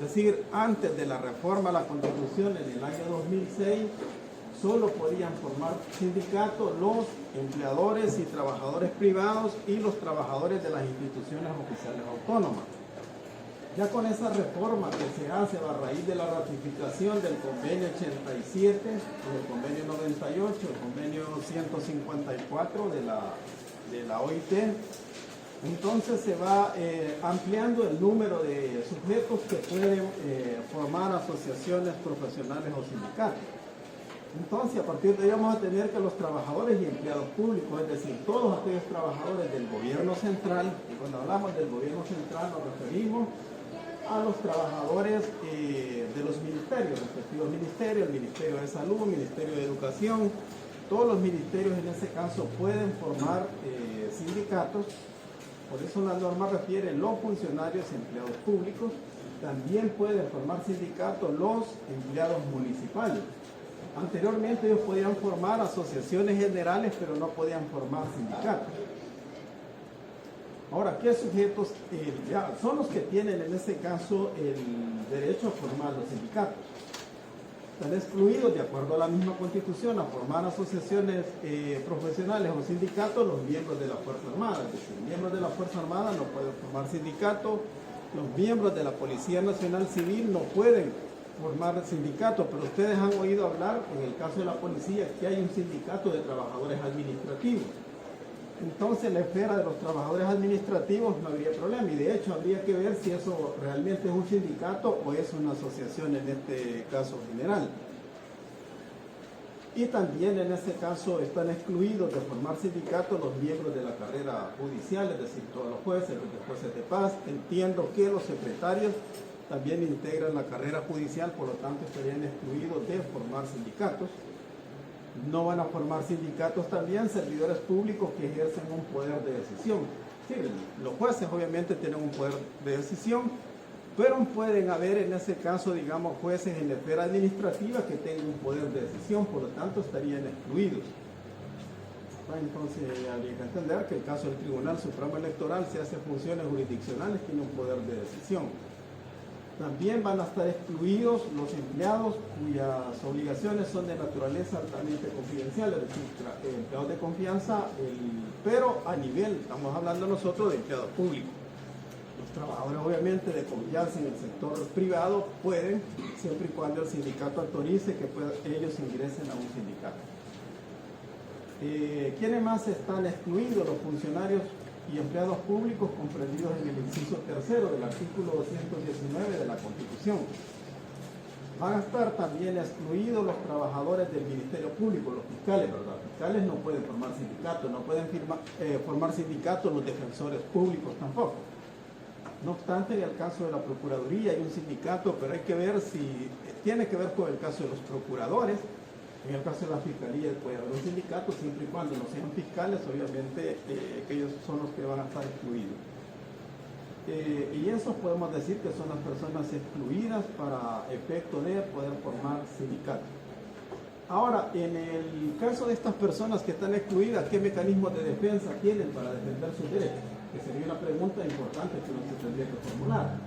Es decir, antes de la reforma a la Constitución en el año 2006, solo podían formar sindicatos los empleadores y trabajadores privados y los trabajadores de las instituciones oficiales autónomas. Ya con esa reforma que se hace a raíz de la ratificación del convenio 87, del convenio 98, el convenio 154 de la OIT, entonces se va ampliando el número de sujetos que pueden formar asociaciones profesionales o sindicatos. Entonces, a partir de ahí vamos a tener que los trabajadores y empleados públicos, es decir, todos aquellos trabajadores del gobierno central, y cuando hablamos del gobierno central nos referimos a los trabajadores de los ministerios, respectivos ministerios, el Ministerio de Salud, el Ministerio de Educación, todos los ministerios en ese caso pueden formar sindicatos. Por eso la norma refiere los funcionarios y empleados públicos, también pueden formar sindicatos los empleados municipales. Anteriormente ellos podían formar asociaciones generales, pero no podían formar sindicatos. Ahora, ¿qué sujetos son los que tienen en este caso el derecho a formar los sindicatos? Están excluidos, de acuerdo a la misma Constitución, a formar asociaciones profesionales o sindicatos los miembros de la Fuerza Armada. Es decir, miembros de la Fuerza Armada no pueden formar sindicatos, los miembros de la Policía Nacional Civil no pueden formar sindicatos, pero ustedes han oído hablar, en el caso de la policía, que hay un sindicato de trabajadores administrativos. Entonces, en la esfera de los trabajadores administrativos no habría problema, y de hecho habría que ver si eso realmente es un sindicato o es una asociación en este caso general. Y también en este caso están excluidos de formar sindicatos los miembros de la carrera judicial, es decir, todos los jueces de paz. Entiendo que los secretarios también integran la carrera judicial, por lo tanto estarían excluidos de formar sindicatos. No van a formar sindicatos también servidores públicos que ejercen un poder de decisión. Sí, los jueces obviamente tienen un poder de decisión, pero pueden haber en ese caso, digamos, jueces en la esfera administrativa que tengan un poder de decisión, por lo tanto estarían excluidos. Entonces habría que entender que el caso del Tribunal Supremo Electoral, si hace funciones jurisdiccionales, tiene un poder de decisión. También van a estar excluidos los empleados cuyas obligaciones son de naturaleza altamente confidencial, es decir, empleados de confianza, pero a nivel, estamos hablando nosotros de empleados públicos. Los trabajadores obviamente de confianza en el sector privado pueden, siempre y cuando el sindicato autorice que ellos ingresen a un sindicato. ¿Quiénes más están excluidos? Los funcionarios y empleados públicos comprendidos en el inciso tercero del artículo 219 de la Constitución. Van a estar también excluidos los trabajadores del Ministerio Público, los fiscales, ¿verdad? Los fiscales no pueden formar sindicatos, no pueden formar sindicatos los defensores públicos tampoco. No obstante, en el caso de la Procuraduría hay un sindicato, pero hay que ver si tiene que ver con el caso de los procuradores. En el caso de la Fiscalía puede haber un sindicato, siempre y cuando no sean fiscales, obviamente que ellos son los que van a estar excluidos. Y eso podemos decir que son las personas excluidas para efecto de poder formar sindicatos. Ahora, en el caso de estas personas que están excluidas, ¿qué mecanismos de defensa tienen para defender sus derechos? Que sería una pregunta importante que uno se tendría que formular.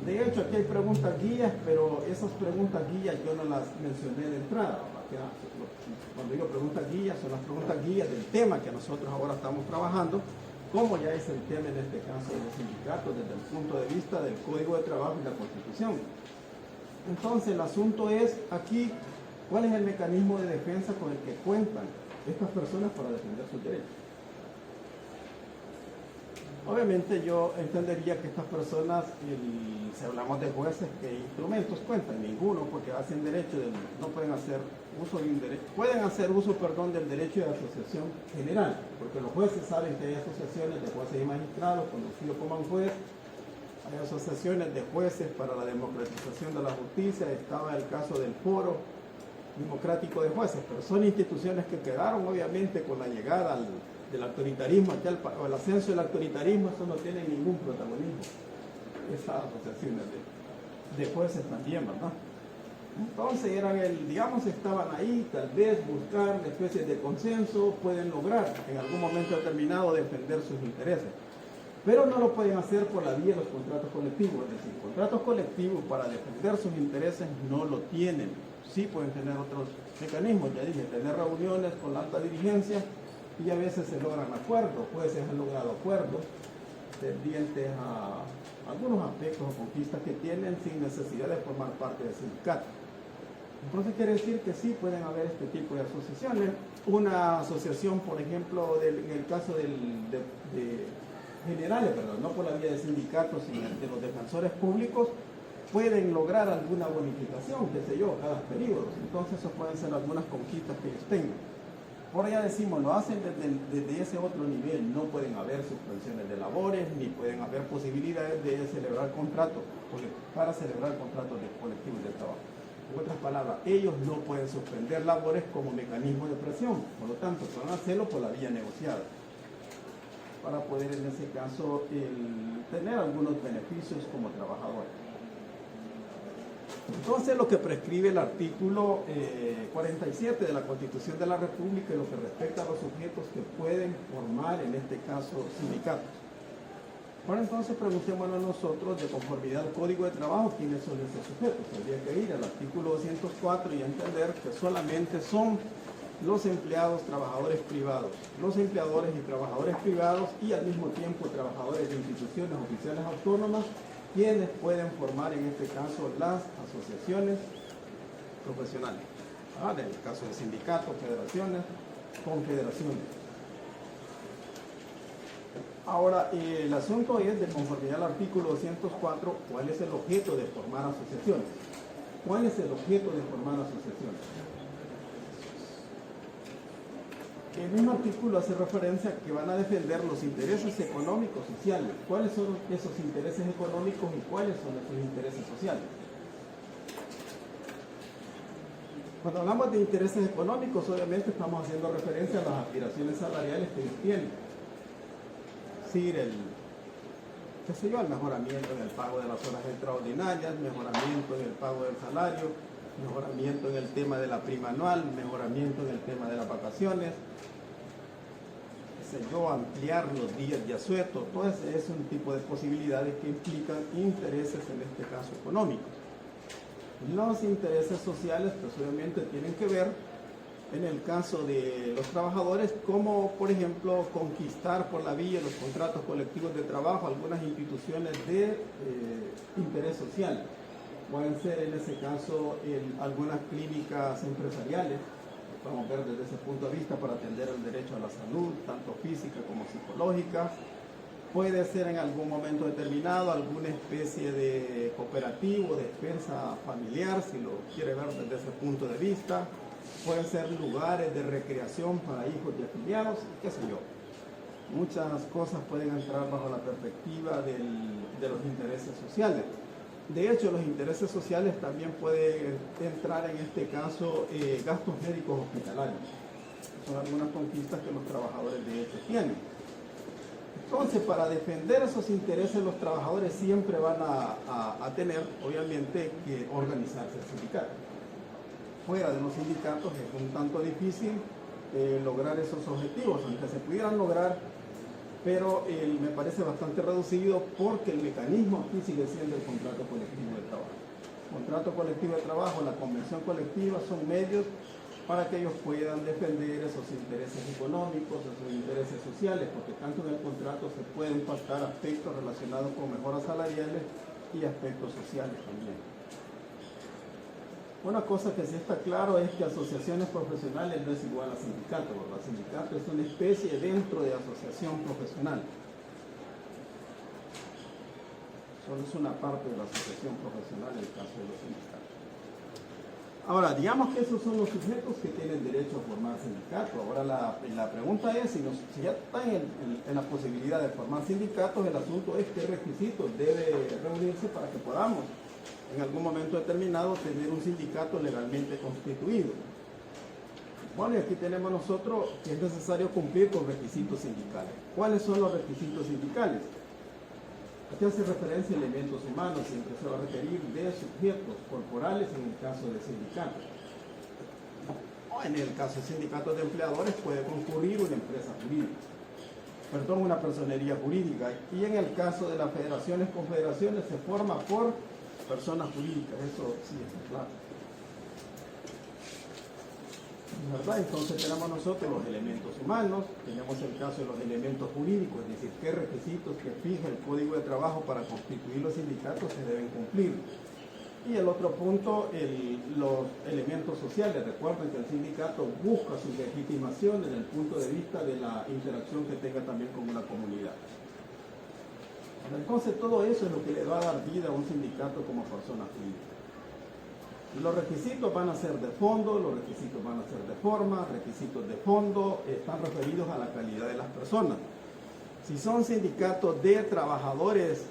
De hecho, aquí hay preguntas guías, pero esas preguntas guías yo no las mencioné de entrada. Cuando digo preguntas guías, son las preguntas guías del tema que nosotros ahora estamos trabajando, como ya es el tema en este caso de los sindicatos desde el punto de vista del Código de Trabajo y la Constitución. Entonces el asunto es aquí, ¿cuál es el mecanismo de defensa con el que cuentan estas personas para defender sus derechos? Obviamente yo entendería que estas personas, si hablamos de jueces, ¿qué instrumentos cuentan? Ninguno, porque hacen derecho, no pueden hacer uso de un derecho, pueden hacer uso, del derecho de asociación general, porque los jueces saben que hay asociaciones de jueces y magistrados, conocidos como un juez, hay asociaciones de jueces para la democratización de la justicia, estaba el caso del Foro Democrático de Jueces, pero son instituciones que quedaron obviamente con la llegada del autoritarismo, o el ascenso del autoritarismo, eso no tiene ningún protagonismo. Esas asociaciones de jueces también, ¿verdad? Entonces estaban ahí, tal vez buscar una especie de consenso, pueden lograr en algún momento determinado defender sus intereses. pero no lo pueden hacer por la vía de los contratos colectivos. Es decir, contratos colectivos para defender sus intereses no lo tienen. Sí pueden tener otros mecanismos, ya dije, tener reuniones con la alta dirigencia y a veces se logran acuerdos, puede ser han logrado acuerdos tendientes a algunos aspectos o conquistas que tienen sin necesidad de formar parte del sindicato. Entonces quiere decir que sí pueden haber este tipo de asociaciones. Una asociación, por ejemplo, en el caso de generales, perdón, no por la vía de sindicatos, sino de los defensores públicos, pueden lograr alguna bonificación, qué sé yo, cada periodo. Entonces eso pueden ser algunas conquistas que ellos tengan. Por allá decimos, lo hacen desde ese otro nivel, no pueden haber suspensiones de labores, ni pueden haber posibilidades de celebrar contratos, para celebrar contratos de colectivos de trabajo. En otras palabras, ellos no pueden suspender labores como mecanismo de presión, por lo tanto, pueden hacerlo por la vía negociada, para poder en ese caso tener algunos beneficios como trabajadores. Entonces, lo que prescribe el artículo 47 de la Constitución de la República en lo que respecta a los sujetos que pueden formar, en este caso, sindicatos. Ahora entonces preguntémonos nosotros, de conformidad al Código de Trabajo, quiénes son esos sujetos. Tendría que ir al artículo 204 y entender que solamente son los empleados trabajadores privados, los empleadores y trabajadores privados y al mismo tiempo trabajadores de instituciones oficiales autónomas, quienes pueden formar en este caso las asociaciones profesionales. En el caso de sindicatos, federaciones, confederaciones. Ahora, el asunto es, de conformidad al artículo 204, ¿cuál es el objeto de formar asociaciones? ¿Cuál es el objeto de formar asociaciones? El mismo artículo hace referencia a que van a defender los intereses económicos sociales. ¿Cuáles son esos intereses económicos y cuáles son esos intereses sociales? Cuando hablamos de intereses económicos, obviamente estamos haciendo referencia a las aspiraciones salariales que ellos tienen. Es decir, el mejoramiento en el pago de las horas extraordinarias, mejoramiento en el pago del salario, mejoramiento en el tema de la prima anual, mejoramiento en el tema de las vacaciones, ampliar los días de asueto. Todo ese es un tipo de posibilidades que implican intereses, en este caso económicos. Los intereses sociales, pues obviamente tienen que ver, en el caso de los trabajadores, como por ejemplo conquistar por la vía de los contratos colectivos de trabajo algunas instituciones de interés social. Pueden ser en ese caso algunas clínicas empresariales, podemos ver desde ese punto de vista, para atender el derecho a la salud, tanto física como psicológica. Puede ser en algún momento determinado alguna especie de cooperativo, de despensa familiar, si lo quiere ver desde ese punto de vista. Pueden ser lugares de recreación para hijos de afiliados, qué sé yo. Muchas cosas pueden entrar bajo la perspectiva de los intereses sociales. De hecho, los intereses sociales también pueden entrar en este caso gastos médicos hospitalarios. Son algunas conquistas que los trabajadores de hecho tienen. Entonces, para defender esos intereses, los trabajadores siempre van a tener, obviamente, que organizarse el sindicato. Fuera de los sindicatos es un tanto difícil lograr esos objetivos, aunque se pudieran lograr, pero me parece bastante reducido porque el mecanismo aquí sigue siendo el contrato colectivo de trabajo. El contrato colectivo de trabajo, la convención colectiva son medios para que ellos puedan defender esos intereses económicos, esos intereses sociales, porque tanto en el contrato se pueden pactar aspectos relacionados con mejoras salariales y aspectos sociales también. Una cosa que sí está claro es que asociaciones profesionales no es igual a sindicato, ¿verdad? Sindicato es una especie dentro de asociación profesional. Solo es una parte de la asociación profesional en el caso de los sindicatos. Ahora, digamos que esos son los sujetos que tienen derecho a formar sindicato. Ahora la pregunta es, si ya están en la posibilidad de formar sindicatos, el asunto es qué requisitos debe reunirse para que podamos en algún momento determinado tener un sindicato legalmente constituido. Bueno, y aquí tenemos nosotros que es necesario cumplir con requisitos sindicales. ¿Cuáles son los requisitos sindicales? Aquí hace referencia a elementos humanos, siempre se va a requerir de sujetos corporales en el caso de sindicatos. O en el caso de sindicatos de empleadores puede concurrir una empresa jurídica. una personería jurídica. Y en el caso de las federaciones, confederaciones, se forma por personas jurídicas. Eso sí está claro, ¿verdad? Entonces tenemos nosotros los elementos humanos, tenemos el caso de los elementos jurídicos, es decir, qué requisitos que fija el Código de Trabajo para constituir los sindicatos se deben cumplir. Y el otro punto, los elementos sociales. Recuerden que el sindicato busca su legitimación desde el punto de vista de la interacción que tenga también con una comunidad. Entonces todo eso es lo que le va a dar vida a un sindicato como persona jurídica. Los requisitos van a ser de fondo, los requisitos van a ser de forma. Requisitos de fondo están referidos a la calidad de las personas. Si son sindicatos de trabajadores,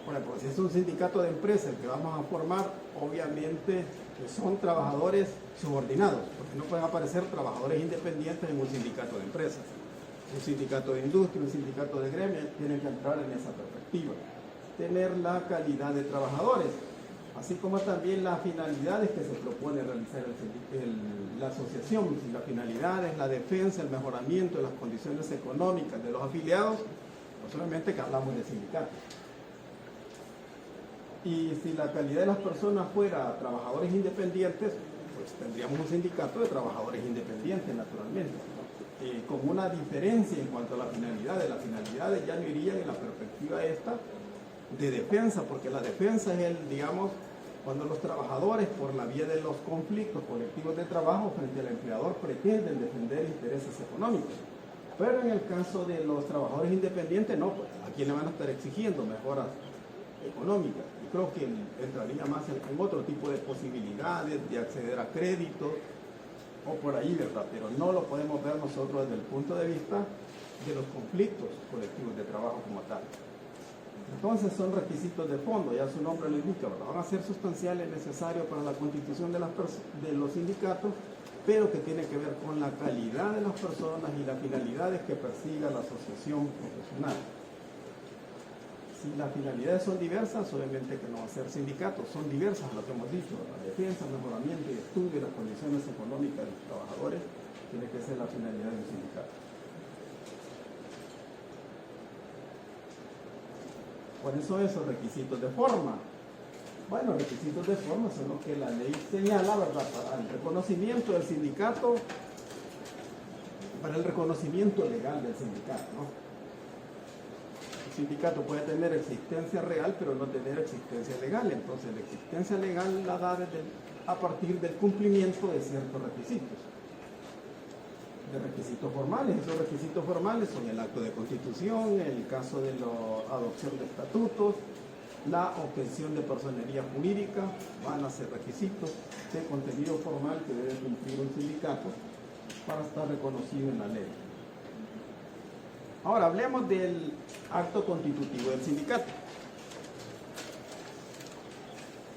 por ejemplo, si es un sindicato de empresas que vamos a formar, obviamente son trabajadores subordinados, porque no pueden aparecer trabajadores independientes en un sindicato de empresas. Un sindicato de industria, un sindicato de gremio, tienen que entrar en esa perspectiva. Tener la calidad de trabajadores, así como también las finalidades que se propone realizar la asociación. Si la finalidad es la defensa, el mejoramiento de las condiciones económicas de los afiliados, no solamente que hablamos de sindicatos. Y si la calidad de las personas fuera trabajadores independientes, pues tendríamos un sindicato de trabajadores independientes, naturalmente, con una diferencia en cuanto a la finalidad. Las finalidades ya no irían en la perspectiva esta de defensa, porque la defensa es digamos, cuando los trabajadores, por la vía de los conflictos colectivos de trabajo frente al empleador, pretenden defender intereses económicos. Pero en el caso de los trabajadores independientes, no, pues a quién le van a estar exigiendo mejoras económicas. Yo creo que entraría más en otro tipo de posibilidades de acceder a crédito o por ahí, ¿verdad? Pero no lo podemos ver nosotros desde el punto de vista de los conflictos colectivos de trabajo como tal. Entonces son requisitos de fondo, ya su nombre lo indica, ¿verdad? Van a ser sustanciales, necesarios para la constitución de los sindicatos, pero que tiene que ver con la calidad de las personas y las finalidades que persiga la asociación profesional. Si las finalidades son diversas, obviamente que no va a ser sindicato, son diversas lo que hemos dicho, la defensa, mejoramiento y estudio de las condiciones económicas de los trabajadores, tiene que ser la finalidad del sindicato. Por eso esos requisitos de forma. Bueno, requisitos de forma son los que la ley señala, ¿verdad? Para el reconocimiento del sindicato, para el reconocimiento legal del sindicato, ¿no? El sindicato puede tener existencia real, pero no tener existencia legal. Entonces, la existencia legal la da a partir del cumplimiento de ciertos requisitos. De requisitos formales. Esos requisitos formales son el acto de constitución, el caso de la adopción de estatutos, la obtención de personería jurídica, van a ser requisitos de contenido formal que debe cumplir un sindicato para estar reconocido en la ley. Ahora hablemos del acto constitutivo del sindicato.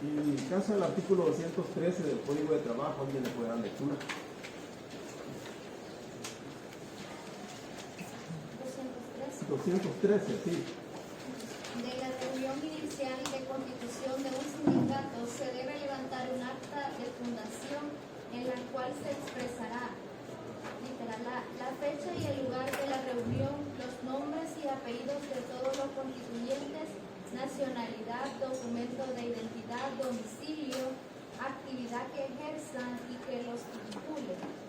En el caso del artículo 213 del Código de Trabajo, ¿alguien le puede dar lectura? 213, sí. De la reunión inicial de constitución de un sindicato se debe levantar un acta de fundación en la cual se expresará la fecha y el lugar de la reunión, los nombres y apellidos de todos los constituyentes, nacionalidad, documento de identidad, domicilio, actividad que ejerzan y que los titulen.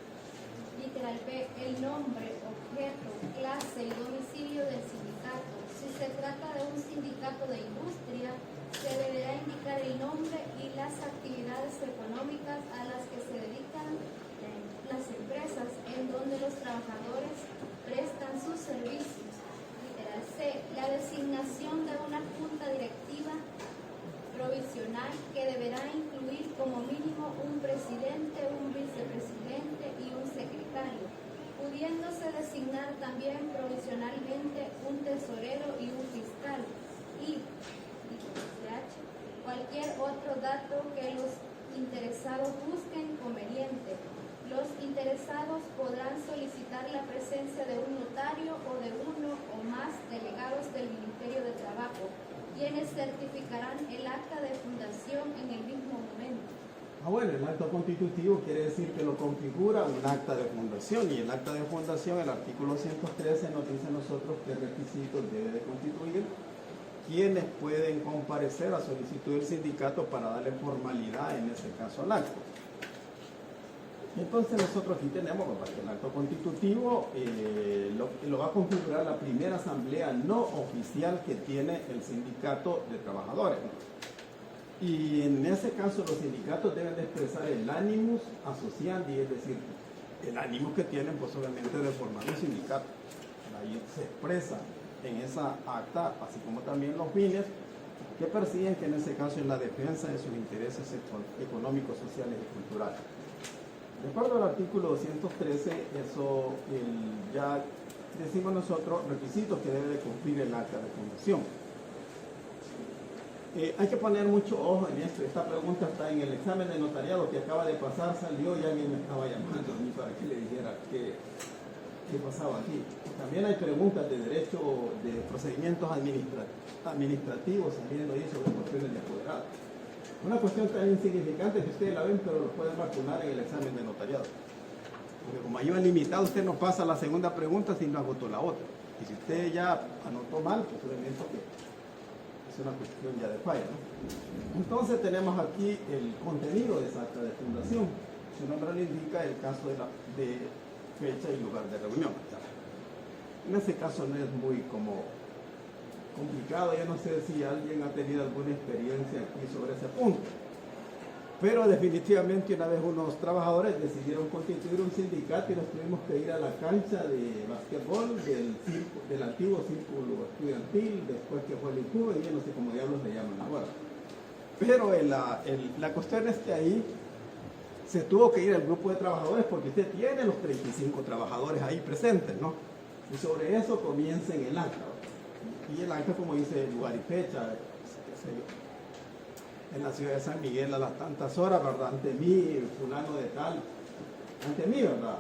Literal B, el nombre, objeto, clase y domicilio del sindicato. Si se trata de un sindicato de industria, se deberá indicar el nombre y las actividades económicas a las que se dedican las empresas en donde los trabajadores prestan sus servicios. Literal C, la designación de una junta directiva provisional que deberá incluir como mínimo un presidente, un vicepresidente y un secretario, pudiéndose designar también provisionalmente un tesorero y un fiscal, y cualquier otro dato que los interesados busquen conveniente. Los interesados podrán solicitar la presencia de un notario o de uno o más delegados del Ministerio de Trabajo, quienes certificarán el acta de fundación en el mismo momento. Bueno, el acto constitutivo quiere decir que lo configura un acta de fundación, y el acta de fundación, el artículo 113, nos dice a nosotros qué requisitos debe de constituir, quienes pueden comparecer a solicitud del sindicato para darle formalidad, en ese caso, al acto. Entonces nosotros aquí tenemos que el acto constitutivo lo va a configurar la primera asamblea no oficial que tiene el sindicato de trabajadores, ¿no? Y en ese caso los sindicatos deben de expresar el animus asociandi, es decir, el ánimo que tienen pues obviamente de formar un sindicato. Ahí se expresa en esa acta, así como también los fines que persiguen, que en ese caso es la defensa de sus intereses económicos, sociales y culturales. De acuerdo al artículo 213, eso ya decimos nosotros requisitos que debe de cumplir el acta de fundación. Hay que poner mucho ojo en esto. Esta pregunta está en el examen de notariado que acaba de pasar, salió y alguien me estaba llamando a mí para que le dijera qué pasaba aquí. También hay preguntas de derecho, de procedimientos administrativos saliendo ahí sobre cuestiones de apoderado. Una cuestión tan insignificante que ustedes la ven, pero lo pueden vacunar en el examen de notariado. Porque como ayuda limitado, usted no pasa la segunda pregunta si no agotó la otra. Y si usted ya anotó mal, pues obviamente que es una cuestión ya de falla, ¿no? Entonces tenemos aquí el contenido de esa acta de fundación. Su nombre le indica el caso de fecha y lugar de reunión. En ese caso no es muy complicado. Yo no sé si alguien ha tenido alguna experiencia aquí sobre ese punto. Pero definitivamente una vez unos trabajadores decidieron constituir un sindicato y nos tuvimos que ir a la cancha de basquetbol del antiguo círculo estudiantil, después que fue el INCUBE, y yo no sé cómo diablos le llaman ahora. Pero la cuestión es que ahí se tuvo que ir al grupo de trabajadores porque usted tiene los 35 trabajadores ahí presentes, ¿no? Y sobre eso comienza en el acta. Y el acta, como dice, lugar y fecha, qué sé yo, en la ciudad de San Miguel a las tantas horas, ¿verdad? Ante mí, fulano de tal, ante mí, ¿verdad?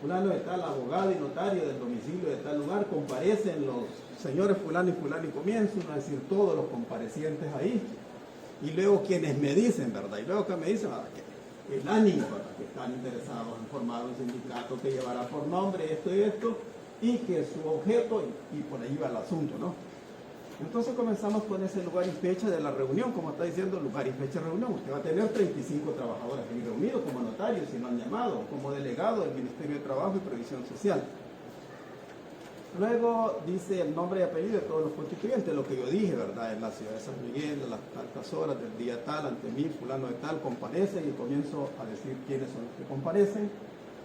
Fulano de tal, abogado y notario del domicilio de tal lugar, comparecen los señores fulano y comienzan a decir todos los comparecientes ahí, y luego quienes me dicen, ¿verdad? Y luego que me dicen, ¿verdad? Que el ánimo, ¿verdad? Que están interesados en formar un sindicato que llevará por nombre esto y esto, y que su objeto, y por ahí va el asunto, ¿no? Entonces comenzamos con ese lugar y fecha de la reunión, como está diciendo, lugar y fecha de reunión. Usted va a tener 35 trabajadores ahí reunidos como notarios, si no han llamado, como delegado del Ministerio de Trabajo y Previsión Social. Luego dice el nombre y apellido de todos los constituyentes, lo que yo dije, ¿verdad? En la ciudad de San Miguel, a las tantas horas del día tal, ante mí, fulano de tal, comparecen, y comienzo a decir quiénes son los que comparecen,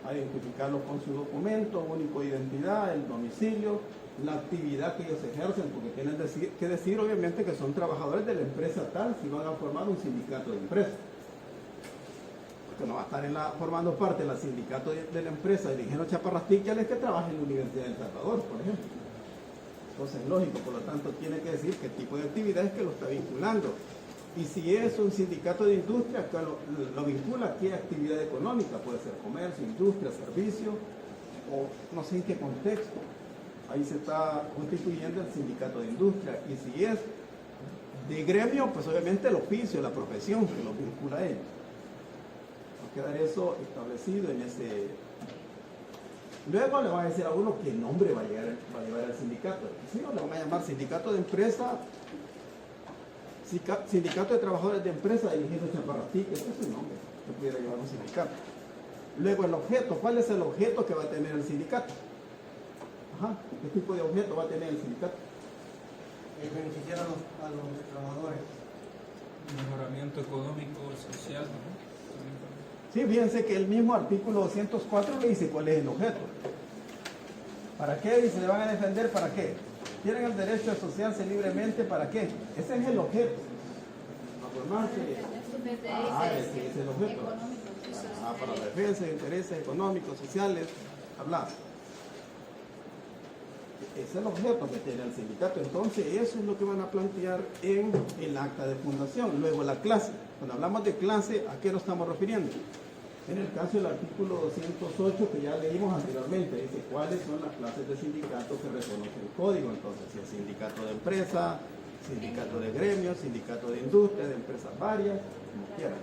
a identificarlos con su documento, único de identidad, el domicilio, la actividad que ellos ejercen, porque tienen que decir obviamente que son trabajadores de la empresa tal si van a formar un sindicato de empresa. Porque no va a estar formando parte del sindicato de la empresa el ingeniero Chaparrastic, ya es que trabaja en la Universidad de El Salvador, por ejemplo. Entonces es lógico, por lo tanto tiene que decir qué tipo de actividad es que lo está vinculando. Y si es un sindicato de industria, que lo vincula a qué actividad económica, puede ser comercio, industria, servicio, o no sé en qué contexto. Ahí se está constituyendo el sindicato de industria. Y si es de gremio, pues obviamente el oficio, la profesión que lo vincula a ellos. Va a quedar eso establecido en ese. Luego le va a decir a uno qué nombre va a llevar el sindicato. Si no, le van a llamar sindicato de empresa, sindicato de trabajadores de empresa del ingeniero Chaparrastic, ese es el nombre que pudiera llevar un sindicato. Luego el objeto, ¿cuál es el objeto que va a tener el sindicato? Ajá, ¿qué tipo de objeto va a tener el sindicato? Beneficiar a los trabajadores. Mejoramiento económico, social, ¿no? Sí, fíjense que el mismo artículo 204 le dice cuál es el objeto. ¿Para qué? Dice, ¿le van a defender? ¿Para qué? ¿Tienen el derecho a asociarse libremente? ¿Para qué? Ese es el objeto. Ese es el objeto. Para la defensa de intereses económicos, sociales, hablar. Ese es el objeto que tiene el sindicato. Entonces, eso es lo que van a plantear en el acta de fundación. Luego, la clase. Cuando hablamos de clase, ¿a qué nos estamos refiriendo? En el caso del artículo 208 que ya leímos anteriormente, dice cuáles son las clases de sindicato que reconoce el código. Entonces, si es sindicato de empresa, sindicato de gremios, sindicato de industria, de empresas varias, como quieran.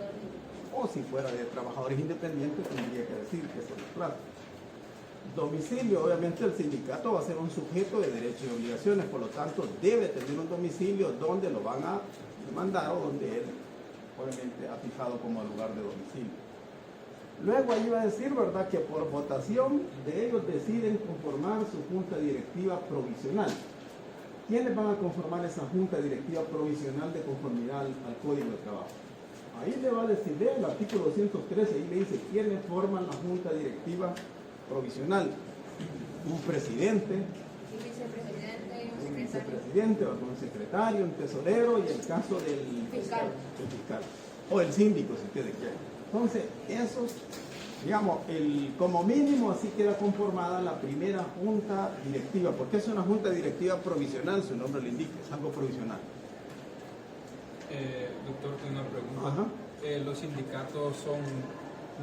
o si fuera de trabajadores independientes tendría que decir que es el plazo. Domicilio, obviamente el sindicato va a ser un sujeto de derechos y obligaciones, por lo tanto debe tener un domicilio donde lo van a demandar o donde él obviamente ha fijado como lugar de domicilio. Luego ahí va a decir, ¿verdad?, que por votación de ellos deciden conformar su junta directiva provisional. ¿Quiénes van a conformar esa junta directiva provisional de conformidad al Código de Trabajo? Ahí le va a decir, el artículo 213, ahí le dice quiénes forman la junta directiva provisional. Un presidente, Un vicepresidente, un un secretario. vicepresidente, un secretario, un tesorero y el caso del Fiscal. el fiscal. O el síndico, si ustedes quieren. Entonces, esos, digamos, como mínimo así queda conformada la primera junta directiva. ¿Por qué es una junta directiva provisional? Su nombre lo indica, es algo provisional. Doctor, tengo una pregunta. Ajá. ¿Los sindicatos son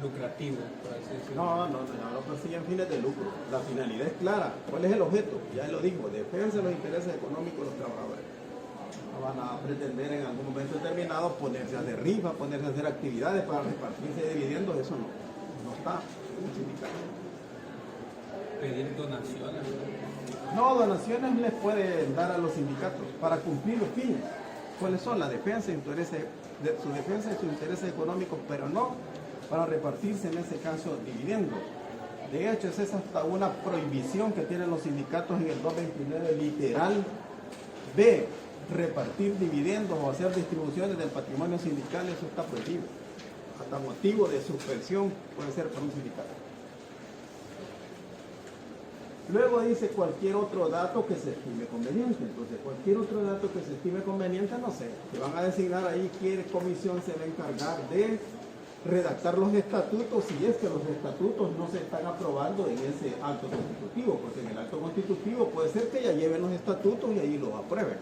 lucrativos, por así decirlo? No persiguen fines de lucro. La finalidad es clara. ¿Cuál es el objeto? Ya lo dijo, defensa de los intereses económicos de los trabajadores. No van a pretender en algún momento determinado ponerse a hacer rifa, ponerse a hacer actividades para repartirse dividendos, eso no está en el sindicato. Pedir donaciones. No, donaciones les pueden dar a los sindicatos para cumplir los fines. ¿Cuáles son? La defensa de su defensa de sus intereses económicos, pero no para repartirse en ese caso dividendos. De hecho, es hasta una prohibición que tienen los sindicatos en el 229 literal B, repartir dividendos o hacer distribuciones del patrimonio sindical, eso está prohibido. Hasta motivo de suspensión puede ser para un sindicato. Luego dice cualquier otro dato que se estime conveniente. Entonces, cualquier otro dato que se estime conveniente, no sé, que van a designar ahí qué comisión se va a encargar de redactar los estatutos, si es que los estatutos no se están aprobando en ese acto constitutivo, porque en el acto constitutivo puede ser que ya lleven los estatutos y ahí los aprueben,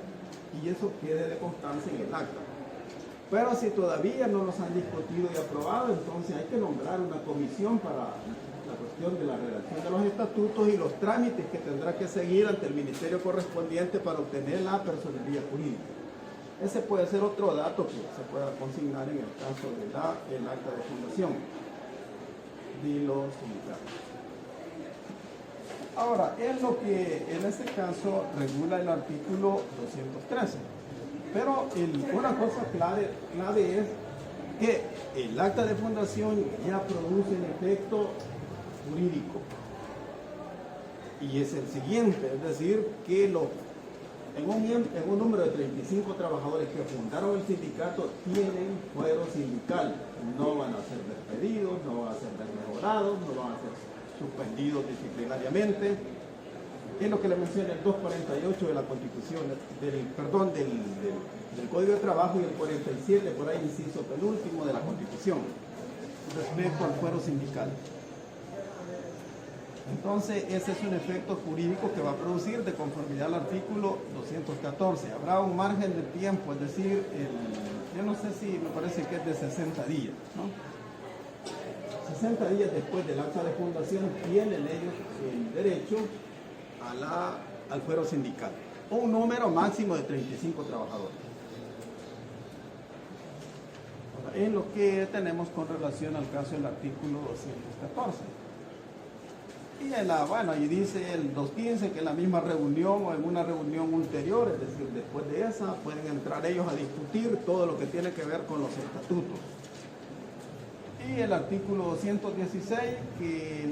y eso quede de constancia en el acta. Pero si todavía no los han discutido y aprobado, entonces hay que nombrar una comisión para la cuestión de la redacción de los estatutos y los trámites que tendrá que seguir ante el ministerio correspondiente para obtener la personería jurídica. Ese puede ser otro dato que se pueda consignar en el caso del acta de fundación de los sindicatos. Ahora, es lo que en este caso regula el artículo 213. Pero una cosa clave es que el acta de fundación ya produce un efecto jurídico. Y es el siguiente, es decir, que en un número de 35 trabajadores que fundaron el sindicato tienen fuero sindical. No van a ser despedidos, no van a ser desmejorados, no van a ser suspendidos disciplinariamente. Es lo que le menciona el 248 de la Constitución, del Código de Trabajo, y el 47, por ahí inciso penúltimo de la Constitución, respecto al fuero sindical. Entonces, ese es un efecto jurídico que va a producir de conformidad al artículo 214. Habrá un margen de tiempo, es decir, yo no sé si me parece que es de 60 días, ¿no? 60 días después del acta de fundación tienen ellos el derecho al fuero sindical. Un número máximo de 35 trabajadores. Ahora, es lo que tenemos con relación al caso del artículo 214. Y ahí dice el 215 que en la misma reunión o en una reunión ulterior, es decir, después de esa, pueden entrar ellos a discutir todo lo que tiene que ver con los estatutos. Y el artículo 216 que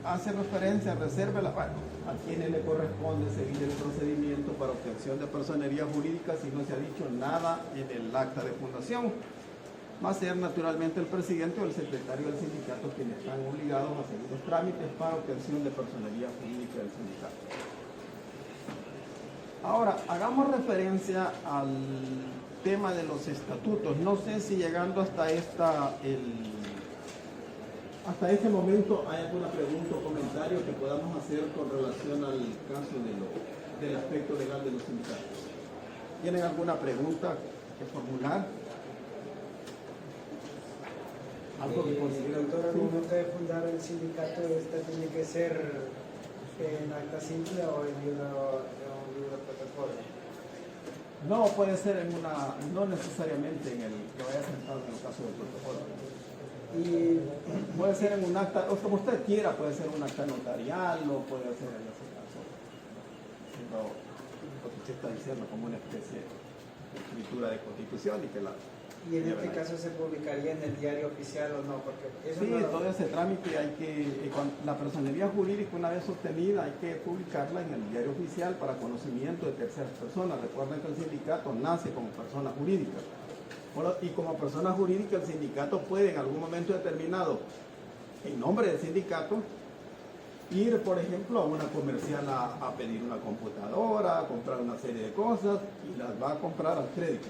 hace referencia a reserva, a quienes le corresponde seguir el procedimiento para obtención de personería jurídica si no se ha dicho nada en el acta de fundación. Va a ser naturalmente el presidente o el secretario del sindicato quienes están obligados a seguir los trámites para obtención de personería jurídica del sindicato. Ahora, hagamos referencia al tema de los estatutos. No sé si llegando hasta este momento hay alguna pregunta o comentario que podamos hacer con relación al caso del aspecto legal de los sindicatos. ¿Tienen alguna pregunta que formular? Algo que consideren. Doctor, al momento de fundar el sindicato, ¿esta tiene que ser en acta simple o en una plataforma? No, puede ser en una, no necesariamente en el que vaya sentado en el caso del protocolo. Y Puede ser en un acta, o como usted quiera, puede ser un acta notarial o puede ser en ese caso. Pero lo que usted está diciendo como una especie de escritura de constitución y que la... Y en este caso se publicaría en el diario oficial o no, porque eso Sí, no... todo ese trámite hay que, la personería jurídica una vez obtenida hay que publicarla en el diario oficial para conocimiento de terceras personas. Recuerden que el sindicato nace como persona jurídica. Y como persona jurídica el sindicato puede en algún momento determinado, en nombre del sindicato, ir por ejemplo a una comercial a pedir una computadora, a comprar una serie de cosas y las va a comprar al crédito.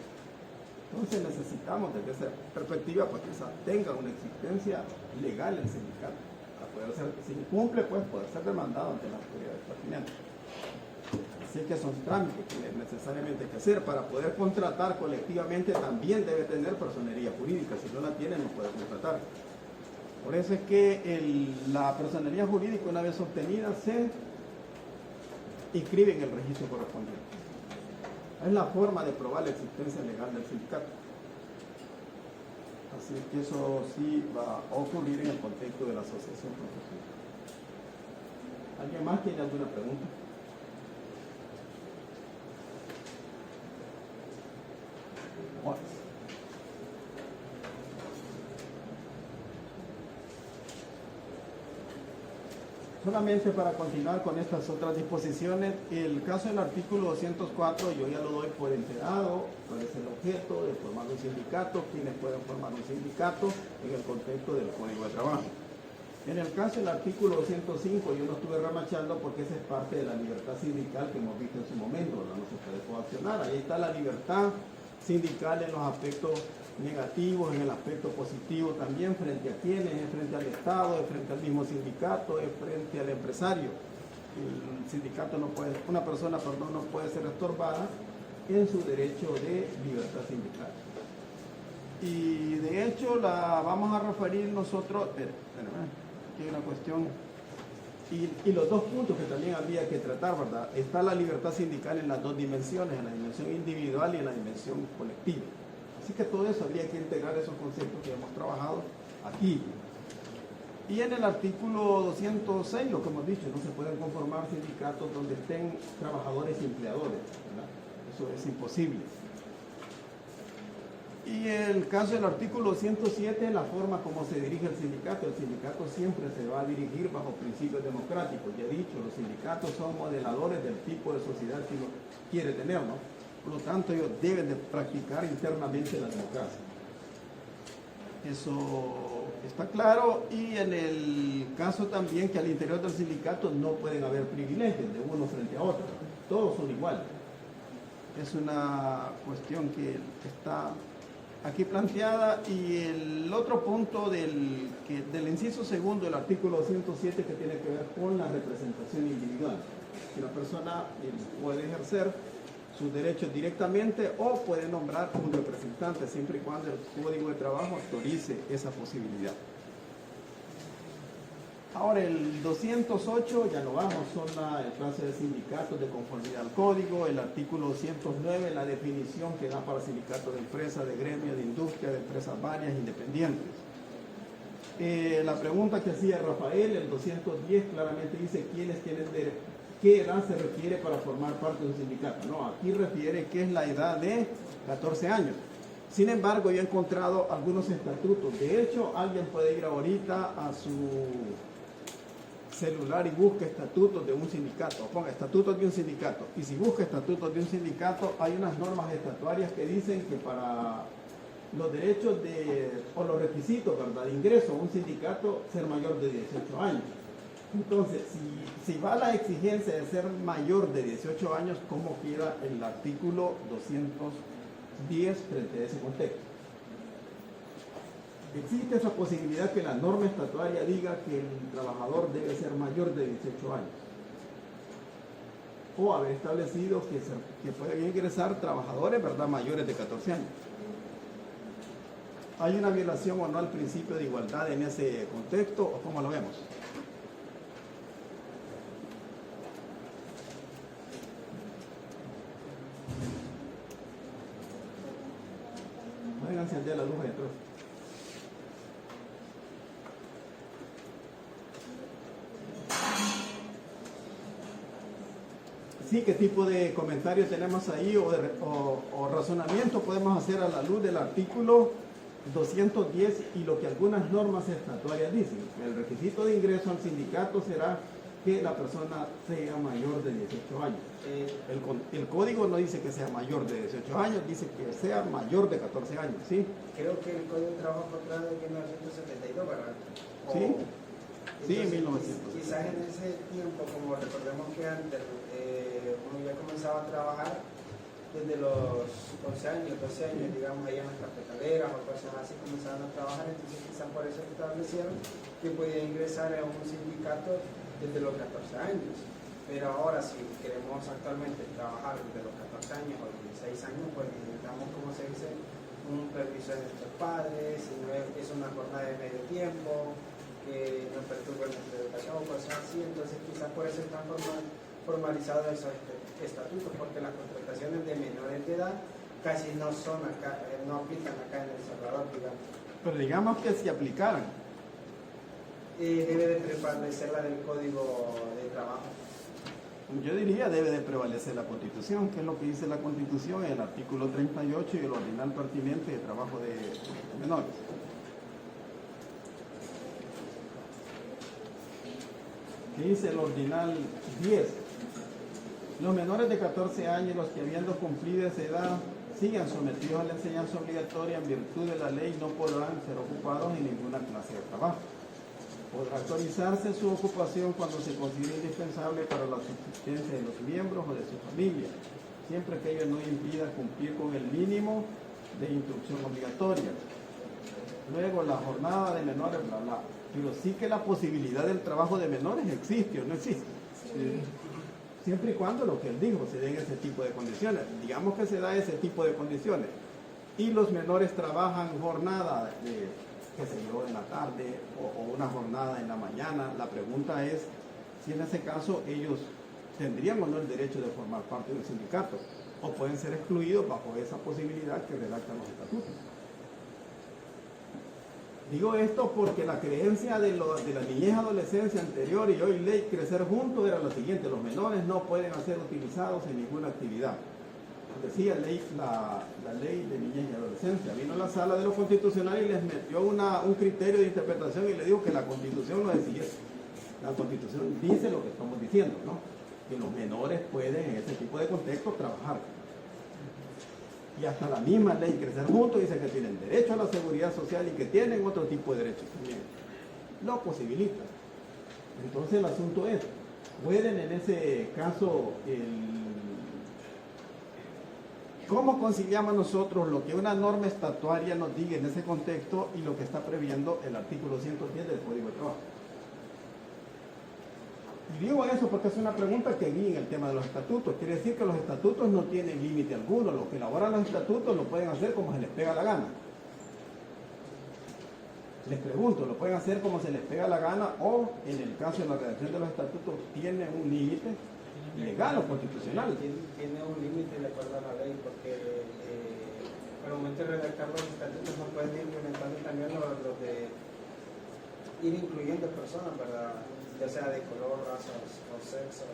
Entonces necesitamos desde esa perspectiva pues, que tenga una existencia legal el sindicato. Para poder ser, si incumple, pues poder ser demandado ante las autoridades pertinentes. Así que son trámites que necesariamente hay que hacer. Para poder contratar colectivamente también debe tener personería jurídica. Si no la tiene, no puede contratar. Por eso es que la personería jurídica, una vez obtenida, se inscribe en el registro correspondiente. Es la forma de probar la existencia legal del sindicato. Así que eso sí va a ocurrir en el contexto de la asociación profesional. ¿Alguien más tiene alguna pregunta? Bueno. Solamente para continuar con estas otras disposiciones, el caso del artículo 204 yo ya lo doy por enterado, cuál es el objeto de formar un sindicato, quiénes pueden formar un sindicato en el contexto del Código de Trabajo. En el caso del artículo 205 yo lo estuve remachando porque esa es parte de la libertad sindical que hemos visto en su momento, ¿verdad? No se puede coaccionar, ahí está la libertad sindical en los aspectos negativos, en el aspecto positivo también, frente a quienes, frente al Estado, frente al mismo sindicato, frente al empresario. El sindicato no puede, una persona, perdón, no puede ser estorbada en su derecho de libertad sindical. Y de hecho la vamos a referir nosotros, aquí hay una cuestión, y los dos puntos que también había que tratar, ¿verdad? Está la libertad sindical en las dos dimensiones, en la dimensión individual y en la dimensión colectiva. Así que todo eso habría que integrar esos conceptos que hemos trabajado aquí. Y en el artículo 206, lo que hemos dicho, no se pueden conformar sindicatos donde estén trabajadores y empleadores, ¿verdad? Eso es imposible. Y el caso del artículo 107, la forma como se dirige el sindicato siempre se va a dirigir bajo principios democráticos. Ya he dicho, los sindicatos son modeladores del tipo de sociedad que uno quiere tener, ¿no? Por lo tanto, ellos deben de practicar internamente la democracia. Eso está claro. Y en el caso también que al interior del sindicato no pueden haber privilegios de uno frente a otro. Todos son iguales. Es una cuestión que está aquí planteada. Y el otro punto del inciso segundo del artículo 107 que tiene que ver con la representación individual. Que la persona puede ejercer sus derechos directamente o puede nombrar un representante siempre y cuando el Código de Trabajo autorice esa posibilidad. Ahora el 208, ya no vamos, son el clase de sindicatos de conformidad al Código, el artículo 209, la definición que da para sindicatos de empresa, de gremio, de industria, de empresas varias, independientes. La pregunta que hacía Rafael, el 210 claramente dice quiénes tienen ¿qué edad se requiere para formar parte de un sindicato? No, aquí refiere que es la edad de 14 años. Sin embargo, yo he encontrado algunos estatutos. De hecho, alguien puede ir ahorita a su celular y busca estatutos de un sindicato. Ponga estatutos de un sindicato. Y si busca estatutos de un sindicato, hay unas normas estatutarias que dicen que para los derechos o los requisitos, ¿verdad?, de ingreso a un sindicato, ser mayor de 18 años. Entonces, si va la exigencia de ser mayor de 18 años, ¿cómo queda el artículo 210 frente a ese contexto? Existe esa posibilidad que la norma estatutaria diga que el trabajador debe ser mayor de 18 años. O haber establecido que pueden ingresar trabajadores, ¿verdad?, mayores de 14 años. ¿Hay una violación o no al principio de igualdad en ese contexto o cómo lo vemos? prende la luz adentro. Sí, ¿qué tipo de comentario tenemos ahí o razonamiento podemos hacer a la luz del artículo 210 y lo que algunas normas estatutarias dicen? El requisito de ingreso al sindicato será que la persona sea mayor de 18 años. El código no dice que sea mayor de 18 años, dice que sea mayor de 14 años, ¿sí? Creo que el Código de Trabajo fue creado en 1972, ¿verdad? Sí. Sí, en entonces, 1900. Quizás en ese tiempo, como recordemos que antes uno ya comenzaba a trabajar desde los 11 años, 12 años, digamos, ahí en las cafetaleras o cosas así, comenzaban a trabajar, entonces quizás por eso establecieron que podía ingresar a un sindicato desde los 14 años. Pero ahora, si queremos actualmente trabajar desde los 14 años o 16 años, pues necesitamos, como se dice, un permiso de nuestros padres, si no es una jornada de medio tiempo, que no perturbe nuestra educación o cosas así. Entonces quizás por eso están formalizados esos estatutos, porque las contrataciones de menores de edad casi no son acá, no aplican acá en El Salvador, digamos. Pero digamos que si aplicaran. Debe de prevalecer la del Código de Trabajo. Yo diría debe de prevalecer la Constitución, que es lo que dice la Constitución en el artículo 38 y el ordinal pertinente de trabajo de menores. ¿Qué dice el ordinal 10? Los menores de 14 años, los que habiendo cumplido esa edad, sigan sometidos a la enseñanza obligatoria en virtud de la ley, no podrán ser ocupados en ninguna clase de trabajo. Podrá actualizarse su ocupación cuando se considere indispensable para la subsistencia de los miembros o de su familia, siempre que ello no impida cumplir con el mínimo de instrucción obligatoria. Luego, la jornada de menores, bla, bla. Pero sí que la posibilidad del trabajo de menores existe o no existe. Sí. Siempre y cuando lo que él dijo, se den ese tipo de condiciones. Digamos que se da ese tipo de condiciones. Y los menores trabajan jornada de, qué sé yo, en la tarde o una jornada en la mañana. La pregunta es si en ese caso ellos tendrían o no el derecho de formar parte del sindicato o pueden ser excluidos bajo esa posibilidad que redactan los estatutos. Digo esto porque la creencia de la niñez adolescencia anterior y hoy ley Crecer Juntos era la siguiente: los menores no pueden ser utilizados en ninguna actividad. Decía la ley de niñez y adolescencia. Vino a la sala de lo constitucional y les metió un criterio de interpretación y le dijo que la Constitución no decía eso. La Constitución dice lo que estamos diciendo, ¿no? Que los menores pueden en ese tipo de contexto trabajar. Y hasta la misma ley Crecer Juntos dice que tienen derecho a la seguridad social y que tienen otro tipo de derechos también. Lo posibilita. Entonces el asunto es, ¿pueden en ese caso cómo conciliamos nosotros lo que una norma estatuaria nos diga en ese contexto y lo que está previendo el artículo 110 del Código de Trabajo? Y digo eso porque es una pregunta que vi en el tema de los estatutos. Quiere decir que los estatutos no tienen límite alguno. Los que elaboran los estatutos lo pueden hacer como se les pega la gana. Les pregunto, ¿lo pueden hacer como se les pega la gana o en el caso de la redacción de los estatutos tiene un límite legal o constitucional? Tiene un límite de acuerdo a la ley, porque al momento de redactar los estatutos no pueden ir implementando también los de ir incluyendo personas, ¿verdad? Ya sea de color, raza o sexo,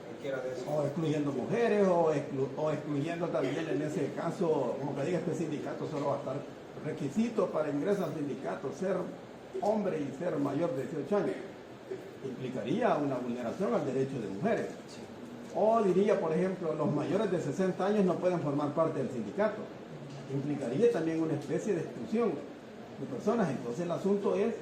cualquiera de esos. O excluyendo mujeres o excluyendo también en ese caso, como que diga este sindicato solo va a estar requisito para ingresar al sindicato ser hombre y ser mayor de 18 años. Implicaría una vulneración al derecho de mujeres. Sí. O diría, por ejemplo, los mayores de 60 años no pueden formar parte del sindicato. Implicaría también una especie de exclusión de personas. Entonces el asunto es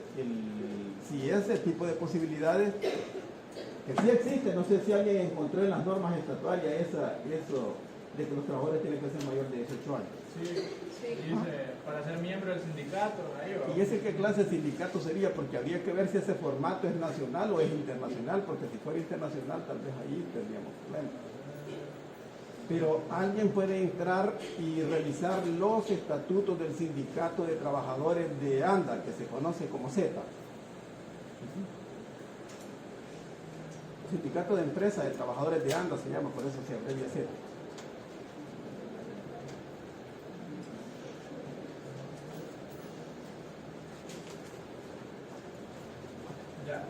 si ese tipo de posibilidades, que sí existe, no sé si alguien encontró en las normas estatutarias eso de que los trabajadores tienen que ser mayores de 18 años. Sí, dice, para ser miembro del sindicato, ahí va. ¿Y ese qué clase de sindicato sería? Porque habría que ver si ese formato es nacional o es internacional, porque si fuera internacional tal vez ahí tendríamos problemas. Pero alguien puede entrar y revisar los estatutos del sindicato de trabajadores de ANDA, que se conoce como Z. Sindicato de Empresa de Trabajadores de ANDA se llama, por eso se abrevia Z. Ya.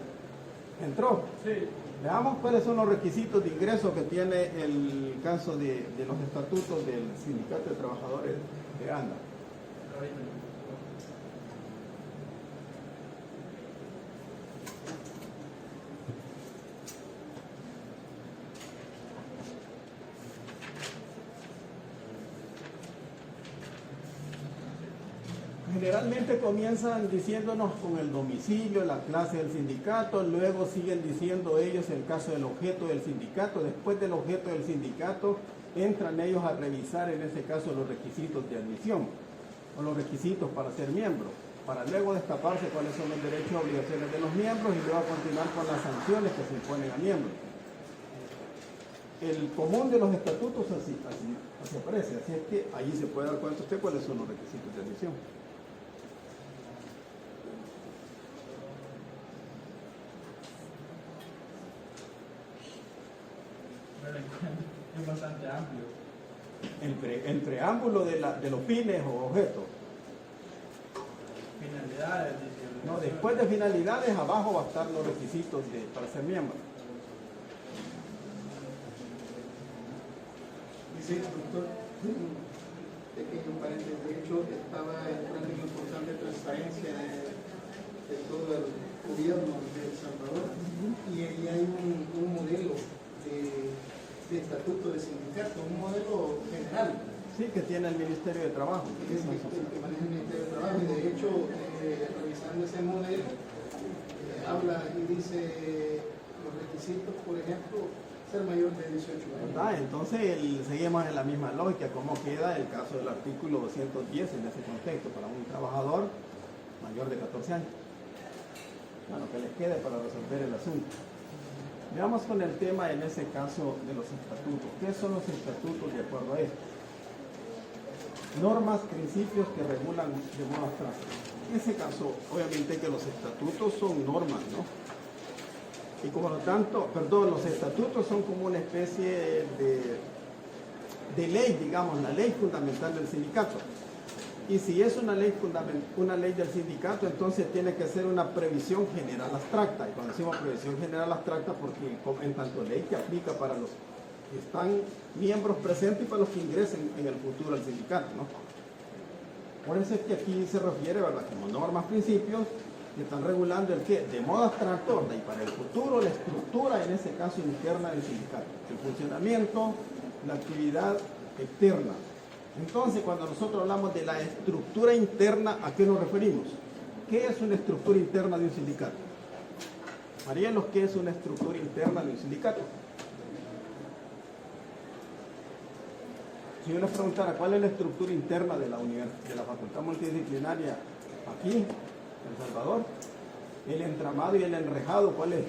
¿Entró? Sí. Veamos cuáles son los requisitos de ingreso que tiene el caso de los estatutos del Sindicato de Trabajadores de ANDA. Generalmente comienzan diciéndonos con el domicilio, la clase del sindicato, luego siguen diciendo ellos el caso del objeto del sindicato, después del objeto del sindicato entran ellos a revisar en ese caso los requisitos de admisión o los requisitos para ser miembro, para luego destaparse cuáles son los derechos y obligaciones de los miembros y luego continuar con las sanciones que se imponen a miembros. El común de los estatutos así aparece, así es que allí se puede dar cuenta usted cuáles son los requisitos de admisión. Es bastante amplio. El preámbulo de los fines o objetos. Finalidades. No, después de finalidades, abajo va a estar los requisitos para ser miembro. Dice, doctor, un pequeño paréntesis, de hecho estaba entrando en importante transparencia de todo el gobierno de El Salvador y ahí hay un modelo de estatuto de sindicato, un modelo general. Sí, que tiene el Ministerio de Trabajo. Que es el que maneja el Ministerio de Trabajo y de hecho, revisando ese modelo, habla y dice los requisitos, por ejemplo, ser mayor de 18 años. ¿Verdad? Entonces seguimos en la misma lógica, cómo queda el caso del artículo 210 en ese contexto para un trabajador mayor de 14 años. Bueno, que les quede para resolver el asunto. Veamos con el tema en ese caso de los estatutos. ¿Qué son los estatutos de acuerdo a esto? Normas, principios que regulan de modo abstracto. En ese caso, obviamente que los estatutos son normas, ¿no? Y como lo tanto, los estatutos son como una especie de ley, digamos, la ley fundamental del sindicato. Y si es una ley del sindicato, entonces tiene que ser una previsión general abstracta. Y cuando decimos previsión general abstracta, porque en tanto ley que aplica para los que están miembros presentes y para los que ingresen en el futuro al sindicato, ¿no? Por eso es que aquí se refiere, ¿verdad?, como normas, principios que están regulando el qué, de modo abstracto, ¿verdad?, y para el futuro la estructura, en ese caso interna del sindicato, el funcionamiento, la actividad externa. Entonces, cuando nosotros hablamos de la estructura interna, ¿a qué nos referimos? ¿Qué es una estructura interna de un sindicato? Marielos, ¿qué es una estructura interna de un sindicato? Si yo les preguntara cuál es la estructura interna de la Facultad Multidisciplinaria aquí, en El Salvador, el entramado y el enrejado, ¿cuál es?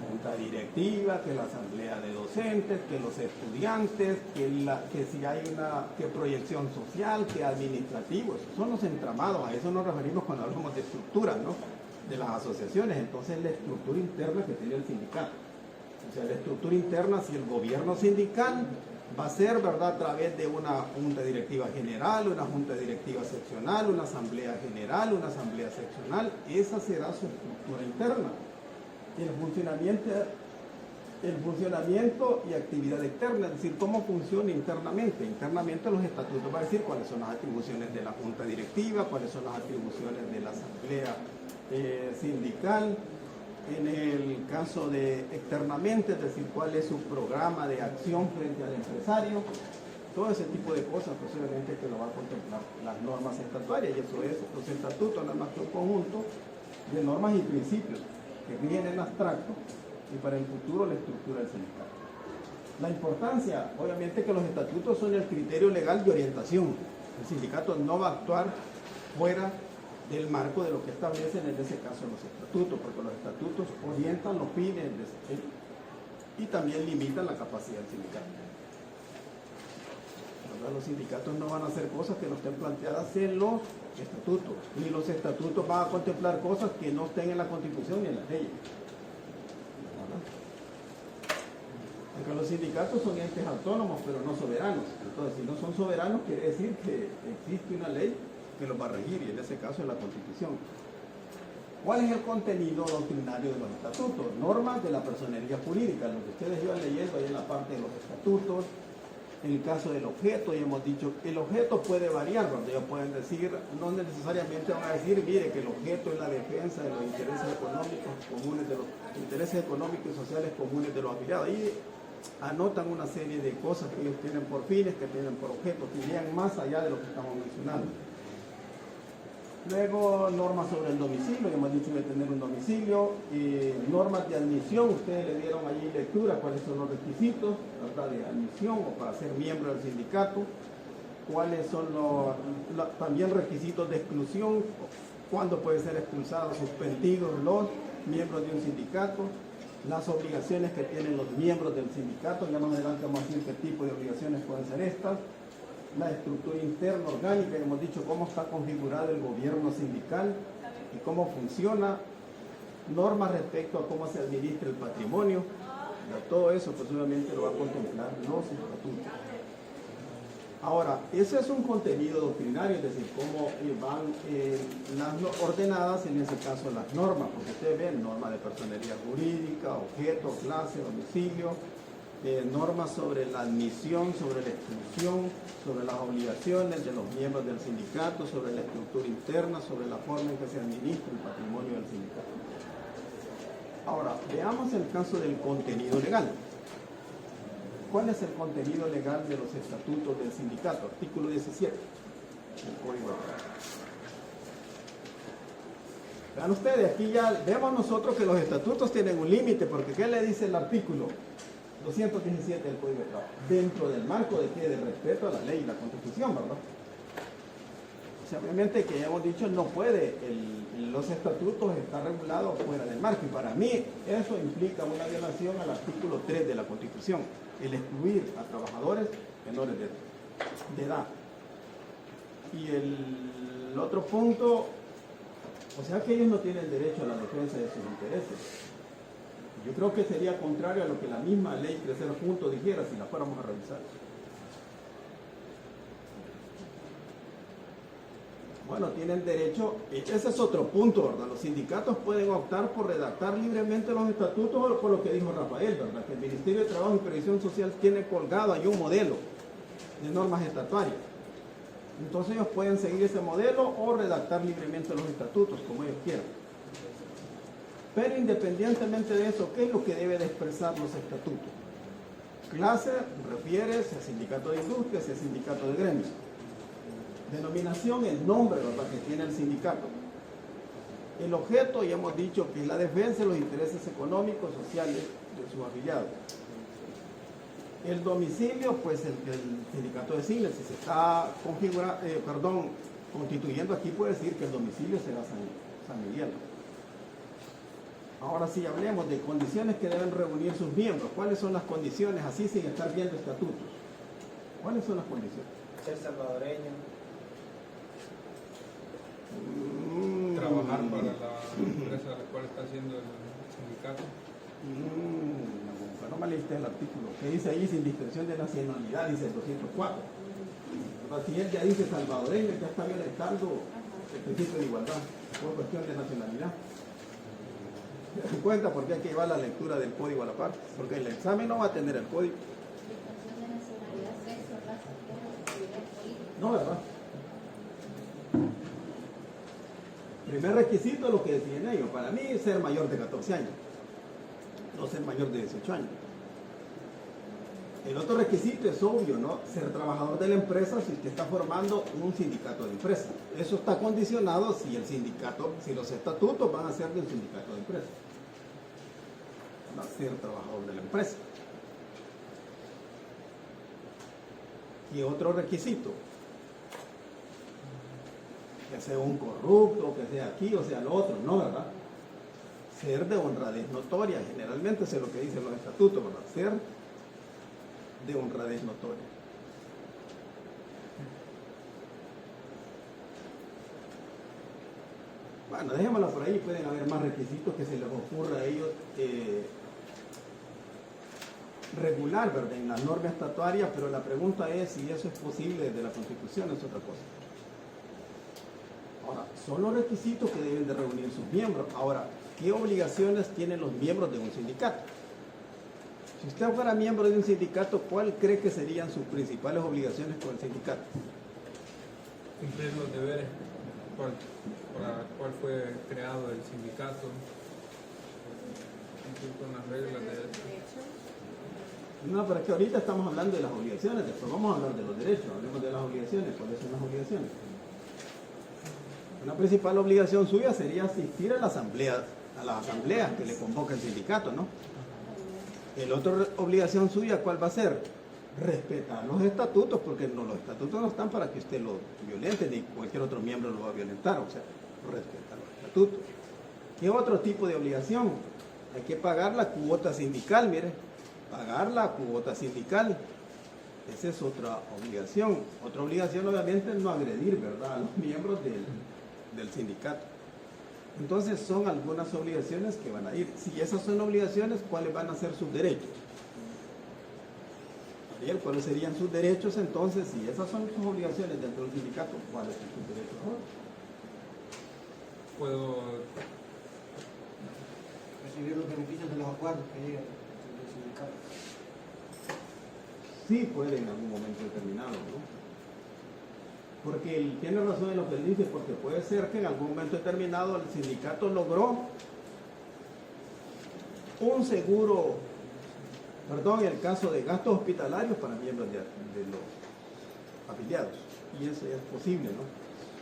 Junta directiva, que la asamblea de docentes, que los estudiantes, que si hay una proyección social, que administrativo, esos son los entramados, a eso nos referimos cuando hablamos de estructuras, ¿no?, de las asociaciones. Entonces la estructura interna que tiene el sindicato. O sea, la estructura interna, si el gobierno sindical va a ser, ¿verdad?, a través de una junta directiva general, una junta directiva seccional, una asamblea general, una asamblea seccional, esa será su estructura interna. El funcionamiento y actividad externa, es decir, cómo funciona internamente. Internamente los estatutos van a decir cuáles son las atribuciones de la junta directiva, cuáles son las atribuciones de la asamblea sindical. En el caso de externamente, es decir, cuál es su programa de acción frente al empresario. Todo ese tipo de cosas, posiblemente que lo va a contemplar las normas estatutarias, y eso es los estatutos, normas de un conjunto de normas y principios que vienen en abstracto y para el futuro la estructura del sindicato. La importancia, obviamente, que los estatutos son el criterio legal de orientación. El sindicato no va a actuar fuera del marco de lo que establecen en ese caso los estatutos, porque los estatutos orientan los fines y también limitan la capacidad del sindicato. Los sindicatos no van a hacer cosas que no estén planteadas en los estatutos, ni los estatutos van a contemplar cosas que no estén en la Constitución ni en las leyes. Porque los sindicatos son entes autónomos, pero no soberanos. Entonces, si no son soberanos, quiere decir que existe una ley que los va a regir, y en ese caso es la Constitución. ¿Cuál es el contenido doctrinario de los estatutos? Normas de la personería jurídica, lo que ustedes iban leyendo ahí en la parte de los estatutos. En el caso del objeto, ya hemos dicho que el objeto puede variar, donde ellos pueden decir, no necesariamente van a decir, mire, que el objeto es la defensa de los intereses económicos comunes, de los intereses económicos y sociales comunes de los afiliados. Y anotan una serie de cosas que ellos tienen por fines, que tienen por objetos, que irían más allá de lo que estamos mencionando. Luego, normas sobre el domicilio, ya hemos dicho que tener un domicilio, normas de admisión, ustedes le dieron allí lectura cuáles son los requisitos, ¿verdad?, de admisión o para ser miembro del sindicato, cuáles son también requisitos de exclusión, cuándo puede ser expulsados, suspendidos los miembros de un sindicato, las obligaciones que tienen los miembros del sindicato, ya más adelante vamos a decir qué tipo de obligaciones pueden ser estas, la estructura interna orgánica, hemos dicho cómo está configurado el gobierno sindical y cómo funciona, normas respecto a cómo se administra el patrimonio, todo eso pues obviamente lo va a contemplar los estatutos. Ahora, ese es un contenido doctrinario, es decir, cómo van las ordenadas, en ese caso las normas, porque ustedes ven normas de personería jurídica, objeto, clase, domicilio, normas sobre la admisión, sobre la exclusión, sobre las obligaciones de los miembros del sindicato, sobre la estructura interna, sobre la forma en que se administra el patrimonio del sindicato. Ahora, veamos el caso del contenido legal. ¿Cuál es el contenido legal de los estatutos del sindicato? Artículo 17 del Código Laboral. Vean ustedes, aquí ya vemos nosotros que los estatutos tienen un límite, porque ¿qué le dice el artículo 217 del Código de Trabajo? Dentro del marco de qué? De respeto a la ley y la Constitución, ¿verdad? O sea, obviamente que ya hemos dicho, no puede los estatutos estar regulados fuera del marco, y para mí eso implica una violación al artículo 3 de la Constitución, el excluir a trabajadores menores de edad. Y el otro punto, o sea que ellos no tienen derecho a la defensa de sus intereses. Yo creo que sería contrario a lo que la misma ley Crecer Juntos dijera si la fuéramos a revisar. Bueno, tienen derecho, ese es otro punto, ¿verdad? Los sindicatos pueden optar por redactar libremente los estatutos, por lo que dijo Rafael, ¿verdad? Que el Ministerio de Trabajo y Previsión Social tiene colgado ahí un modelo de normas estatutarias. Entonces ellos pueden seguir ese modelo o redactar libremente los estatutos, como ellos quieran. Pero independientemente de eso, ¿qué es lo que debe de expresar los estatutos? Clase refiere si a sindicato de industria, si a sindicato de gremio. Denominación, el nombre, ¿verdad?, que tiene el sindicato. El objeto, ya hemos dicho que es la defensa de los intereses económicos, sociales de sus afiliados. El domicilio, pues el sindicato designa. Si se está constituyendo aquí, puede decir que el domicilio será San Miguel. Ahora sí, hablemos de condiciones que deben reunir sus miembros. ¿Cuáles son las condiciones, así sin estar viendo estatutos? ¿Cuáles son las condiciones? Ser salvadoreño. Trabajar para la empresa a la cual está haciendo el sindicato. No me leíste el artículo. ¿Qué dice ahí? Sin distinción de nacionalidad, dice el 204. Si él ya dice salvadoreño, ya está violentando el principio de igualdad por cuestión de nacionalidad. ¿Se dan cuenta por qué hay que llevar la lectura del código a la par? Porque el examen no va a tener el código. No, ¿verdad? Primer requisito es lo que deciden ellos. Para mí es ser mayor de 14 años, no ser mayor de 18 años. El otro requisito es obvio, ¿no? Ser trabajador de la empresa si usted está formando un sindicato de empresa. Eso está condicionado si el sindicato, si los estatutos van a ser del sindicato de empresa. Va a ser trabajador de la empresa. Y otro requisito, que sea un corrupto, que sea aquí o sea lo otro, ¿no, verdad? Ser de honradez notoria, generalmente eso es lo que dicen los estatutos, ¿verdad? Ser de honradez notoria. Bueno, dejémosla por ahí, pueden haber más requisitos que se les ocurra a ellos regular, ¿verdad?, en la norma estatutaria, pero la pregunta es si eso es posible desde la Constitución, es otra cosa. Ahora, son los requisitos que deben de reunir sus miembros. Ahora, ¿qué obligaciones tienen los miembros de un sindicato? Si usted fuera miembro de un sindicato, ¿cuál cree que serían sus principales obligaciones con el sindicato? Cumplir los deberes para cuál fue creado el sindicato, cumplir con las reglas de No, pero es que ahorita estamos hablando de las obligaciones, después vamos a hablar de los derechos, hablemos de las obligaciones. ¿Cuáles son las obligaciones? Una principal obligación suya sería asistir a las asambleas que le convoca el sindicato, ¿no? La otra obligación suya, ¿cuál va a ser? Respetar los estatutos, porque no, los estatutos no están para que usted los violente, ni cualquier otro miembro lo va a violentar, o sea, respetar los estatutos. ¿Qué otro tipo de obligación? Hay que pagar la cuota sindical, mire, pagar la cuota sindical. Esa es otra obligación. Otra obligación, obviamente, es no agredir, ¿verdad?, a los miembros del sindicato. Entonces, son algunas obligaciones que van a ir. Si esas son obligaciones, ¿cuáles van a ser sus derechos? Ariel, ¿cuáles serían sus derechos entonces? Si esas son sus obligaciones dentro del sindicato, ¿cuáles son sus derechos ahora? puedo recibir los beneficios de los acuerdos que llegan del sindicato. Sí puede en algún momento determinado, ¿no? Porque tiene razón en lo que él dice, porque puede ser que en algún momento determinado el sindicato logró un seguro, perdón, en el caso de gastos hospitalarios para miembros de los afiliados. Y eso ya es posible, ¿no?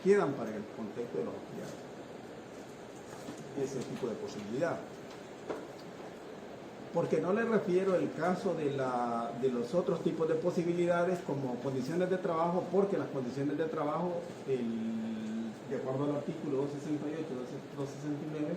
Quedan para el contexto de los afiliados ese tipo de posibilidad. Porque no le refiero el caso de los otros tipos de posibilidades como condiciones de trabajo, porque las condiciones de trabajo, de acuerdo al artículo 268, 269,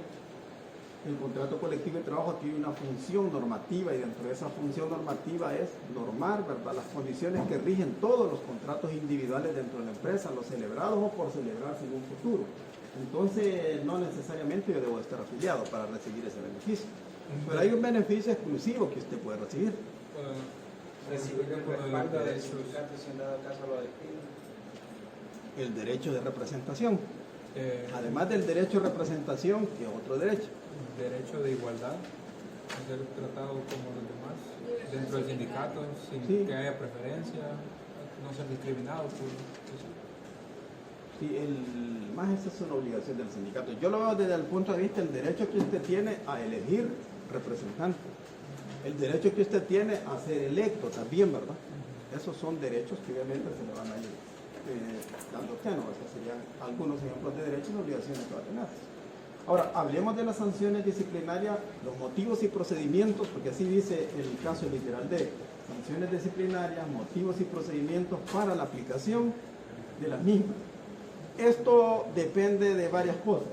el contrato colectivo de trabajo tiene una función normativa y dentro de esa función normativa es normar, ¿verdad?, las condiciones que rigen todos los contratos individuales dentro de la empresa, los celebrados o por celebrarse en un futuro. Entonces, no necesariamente yo debo estar afiliado para recibir ese beneficio. Pero hay un beneficio exclusivo que usted puede recibir. Recibir el respaldo del sindicato si en dado caso lo despiden. El derecho de representación. Además del derecho de representación, ¿qué otro derecho? Derecho de igualdad, ser tratado como los demás, dentro del sindicato, sin Sí. que haya preferencia, no ser discriminado por eso. Sí, más esa es una obligación del sindicato. Yo lo veo desde el punto de vista del derecho que usted tiene a elegir representante. El derecho que usted tiene a ser electo también, ¿verdad? Esos son derechos que obviamente se le van a ir dando usted, ¿no? Esos serían algunos ejemplos de derechos y obligaciones que va a tener. Ahora, hablemos de las sanciones disciplinarias, los motivos y procedimientos, porque así dice el caso literal de sanciones disciplinarias, motivos y procedimientos para la aplicación de las mismas. Esto depende de varias cosas.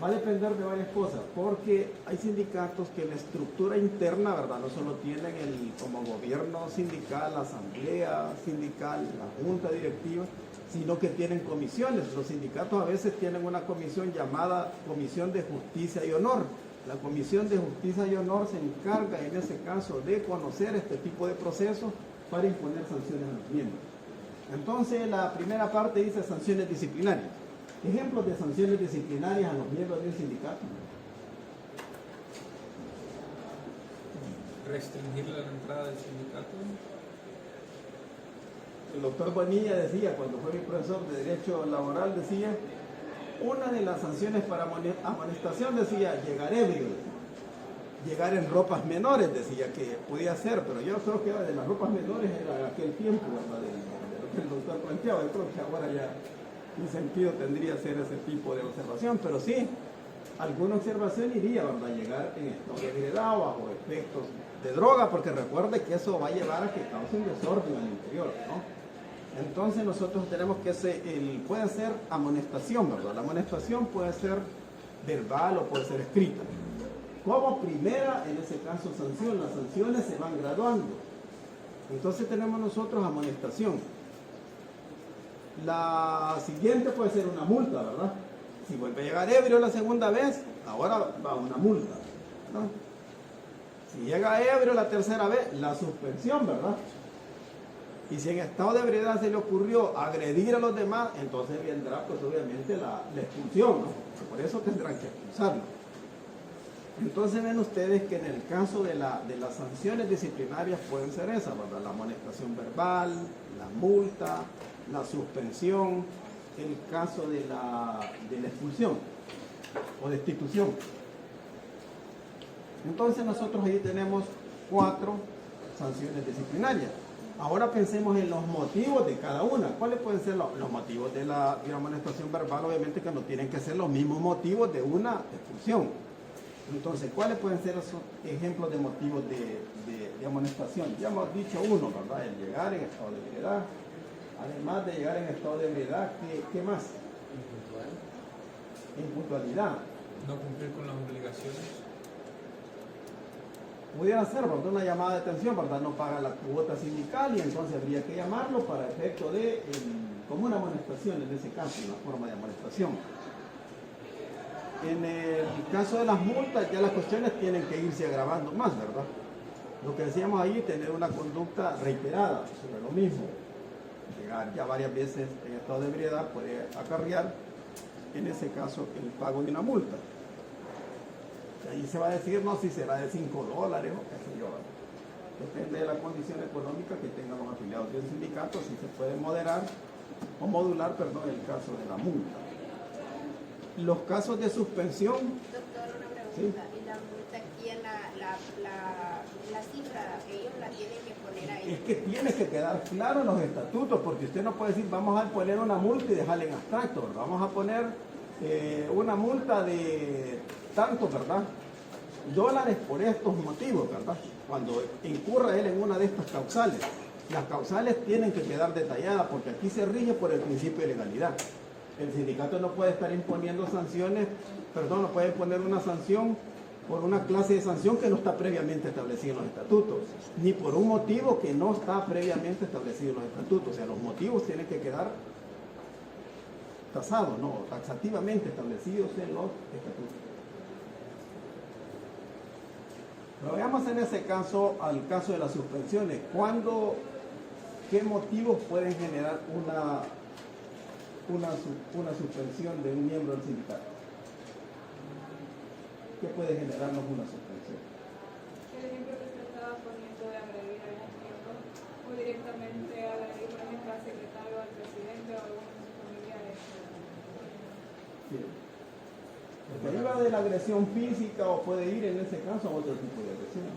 Va a depender de varias cosas, porque hay sindicatos que la estructura interna, ¿verdad?, no solo tienen como gobierno sindical, la asamblea sindical, la junta directiva, sino que tienen comisiones. Los sindicatos a veces tienen una comisión llamada Comisión de Justicia y Honor. La Comisión de Justicia y Honor se encarga en ese caso de conocer este tipo de procesos para imponer sanciones a los miembros. Entonces la primera parte dice sanciones disciplinarias. Ejemplos de sanciones disciplinarias a los miembros de un sindicato. Restringir la entrada del sindicato. El doctor Bonilla decía, cuando fue mi profesor de Derecho Laboral, decía, una de las sanciones para amonestación, decía, llegar ebrio, llegar en ropas menores, decía que podía ser, pero yo creo que de las ropas menores era aquel tiempo, ¿verdad?, de lo que el doctor planteaba. Yo creo que ahora ya un sentido tendría ser ese tipo de observación, pero sí, alguna observación iría, ¿verdad?, llegar en estado de ebriedad o bajo efectos de droga, porque recuerde que eso va a llevar a que cause un desorden al interior, ¿no? Entonces nosotros tenemos que puede ser amonestación, ¿verdad? La amonestación puede ser verbal o puede ser escrita. Como primera, en ese caso, sanción. Las sanciones se van graduando. Entonces tenemos nosotros amonestación. La siguiente puede ser una multa, ¿verdad? Si vuelve a llegar ebrio la segunda vez, ahora va una multa, ¿no? Si llega ebrio la tercera vez, la suspensión, ¿verdad? Y si en estado de ebriedad se le ocurrió agredir a los demás, entonces vendrá pues obviamente la expulsión, ¿no? Por eso tendrán que expulsarlo. Entonces ven ustedes que en el caso de las sanciones disciplinarias pueden ser esas, ¿verdad? La amonestación verbal, la multa, la suspensión, el caso de la expulsión o destitución. Entonces nosotros ahí tenemos 4 sanciones disciplinarias. Ahora pensemos en los motivos de cada una. ¿Cuáles pueden ser los motivos de la amonestación verbal? Obviamente que no tienen que ser los mismos motivos de una expulsión. Entonces, ¿cuáles pueden ser esos ejemplos de motivos de amonestación? Ya hemos dicho uno, ¿verdad? El llegar en estado de ebriedad. Además de llegar en estado de ebriedad, ¿qué más? Impuntualidad. No cumplir con las obligaciones. Pudiera ser, ¿verdad? Una llamada de atención, ¿verdad? No paga la cuota sindical y entonces habría que llamarlo para efecto de, como una amonestación en ese caso, una forma de amonestación. En el caso de las multas, ya las cuestiones tienen que irse agravando más, ¿verdad? Lo que decíamos ahí, tener una conducta reiterada sobre lo mismo. Llegar ya varias veces en estado de ebriedad puede acarrear, en ese caso, el pago de una multa. Ahí se va a decir, no, si será de $5 o qué sé yo. Depende de la condición económica que tengan los afiliados del sindicato, si se puede moderar o modular, perdón, el caso de la multa. Los casos de suspensión. Doctor, una pregunta. ¿Sí? ¿Y la multa quién la cifra ellos la tienen que poner ahí? Es que tiene que quedar claro en los estatutos, porque usted no puede decir, vamos a poner una multa y dejarla en abstracto, vamos a poner una multa de tanto, ¿verdad? $, por estos motivos, ¿verdad? Cuando incurra él en una de estas causales. Las causales tienen que quedar detalladas porque aquí se rige por el principio de legalidad. El sindicato no puede estar imponiendo sanciones, no puede poner una sanción por una clase de sanción que no está previamente establecida en los estatutos, ni por un motivo que no está previamente establecido en los estatutos. O sea, los motivos tienen que quedar tasados, no, taxativamente establecidos en los estatutos. Pero veamos en ese caso, al caso de las suspensiones. ¿Qué motivos pueden generar una suspensión de un miembro del sindicato? ¿Qué puede generarnos una suspensión? El ejemplo que usted estaba poniendo de agredir a un miembro o directamente agredir, por ejemplo, al secretario, al presidente o a algunos familiares. Sí. Porque ahí va de la agresión física o puede ir en ese caso a otro tipo de agresión.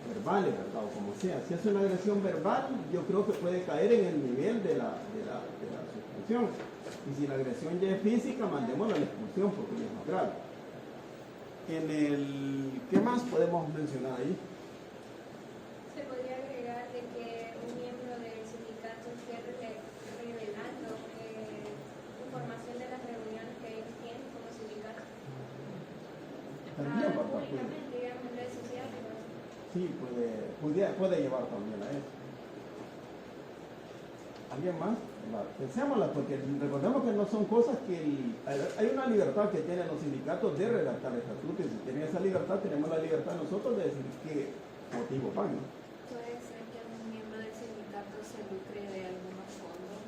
Verbales, ¿verdad? O como sea. Si es una agresión verbal, yo creo que puede caer en el nivel de la suspensión. Y si la agresión ya es física, mandémosla a la expulsión porque ya es más grave. ¿Qué más podemos mencionar ahí? Se podría agregar de que un miembro del sindicato esté revelando información de las reuniones que ellos tienen como sindicato. También, ¿verdad? Públicamente, digamos, en redes sociales. Sí, puede llevar también a eso. ¿Alguien más? Pensémosla, porque recordemos que no son cosas que... hay una libertad que tienen los sindicatos de redactar estatutos, y si tienen esa libertad, tenemos la libertad nosotros de decir qué motivo van, ¿no? Puede ser que un miembro del sindicato se lucre de algunos fondos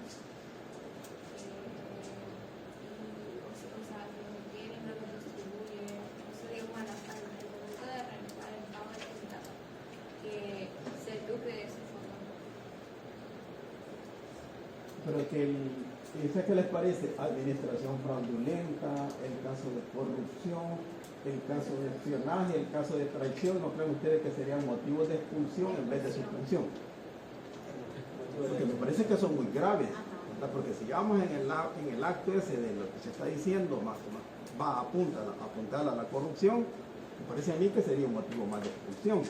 o sea, que no tiene, no lo distribuye, no se dio a la sala del momento de realizar el pago del sindicato, que se lucre de ese fondo. Pero ¿qué les parece? Administración fraudulenta, el caso de corrupción, el caso de espionaje, el caso de traición, ¿no creen ustedes que serían motivos de expulsión en vez de suspensión? Porque me parece que son muy graves, ¿verdad? Porque si vamos en el acto ese de lo que se está diciendo, más va a apuntar a la corrupción, me parece a mí que sería un motivo más de expulsión.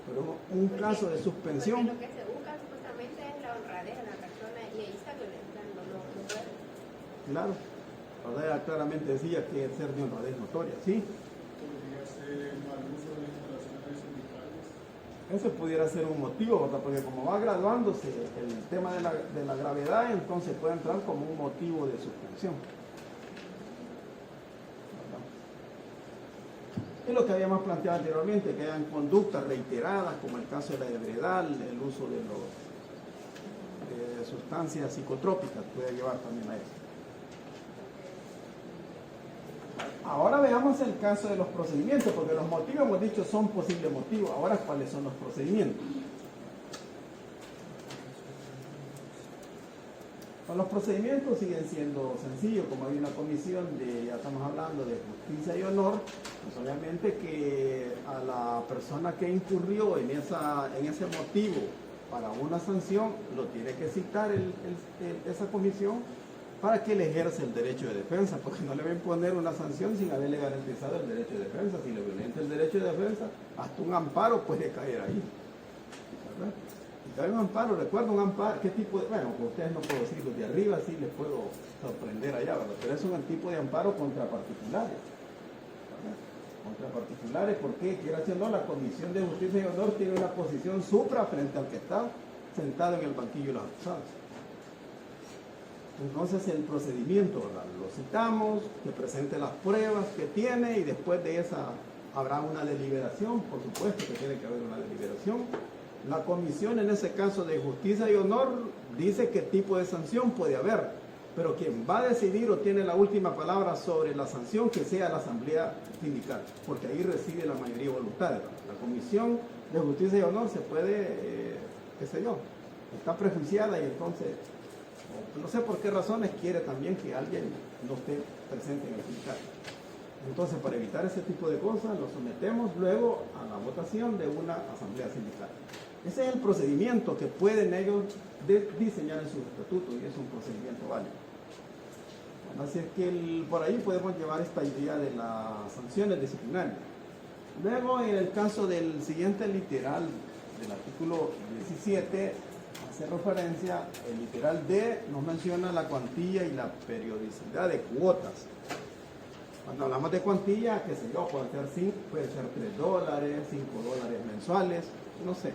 Pero un caso de suspensión... Porque lo que se busca supuestamente es la honradez de la persona y ahí está violentando lo puede. Claro, ¿verdad? Claramente decía que es ser de honradez notoria, ¿sí? Podría ser mal uso de instalaciones sindicales. Ese pudiera ser un motivo, ¿verdad? Porque como va graduándose el tema de la gravedad, entonces puede entrar como un motivo de suspensión. ¿Verdad? Es lo que habíamos planteado anteriormente, que hayan conductas reiteradas, como el caso de la ebriedad, el uso sustancias psicotrópicas, puede llevar también a eso. Ahora veamos el caso de los procedimientos, porque los motivos, hemos dicho, son posibles motivos. Ahora, ¿cuáles son los procedimientos? Pues los procedimientos siguen siendo sencillos, como hay una comisión de, ya estamos hablando de justicia y honor, pues obviamente que a la persona que incurrió en ese motivo para una sanción, lo tiene que citar esa comisión para que le ejerza el derecho de defensa, porque no le va a imponer una sanción sin haberle garantizado el derecho de defensa. Si le violenta el derecho de defensa, hasta un amparo puede caer ahí, ¿verdad? Y cae un amparo, recuerda un amparo, ¿qué tipo de? Bueno, con ustedes no puedo decirlo de arriba, sí les puedo sorprender allá, ¿verdad? Pero es un tipo de amparo contra particulares, ¿verdad? Contra particulares, porque quiera o no, la Comisión de Justicia y Honor tiene una posición supra frente al que está sentado en el banquillo de los acusados. Entonces el procedimiento, ¿verdad? Lo citamos, que presente las pruebas que tiene y después de esa habrá una deliberación, por supuesto que tiene que haber una deliberación. La comisión en ese caso de justicia y honor dice qué tipo de sanción puede haber, pero quien va a decidir o tiene la última palabra sobre la sanción que sea la asamblea sindical, porque ahí reside la mayoría de voluntades. La comisión de justicia y honor se puede, qué sé yo, está prejuiciada y entonces no sé por qué razones quiere también que alguien no esté presente en el sindicato. Entonces, para evitar ese tipo de cosas, lo sometemos luego a la votación de una asamblea sindical. Ese es el procedimiento que pueden ellos diseñar en sus estatutos y es un procedimiento válido. Así es que por ahí podemos llevar esta idea de las sanciones disciplinarias. Luego, en el caso del siguiente literal del artículo 17, hace referencia, el literal D nos menciona la cuantía y la periodicidad de cuotas. Cuando hablamos de cuantía, qué sé yo, puede ser $3, $5 mensuales, no sé.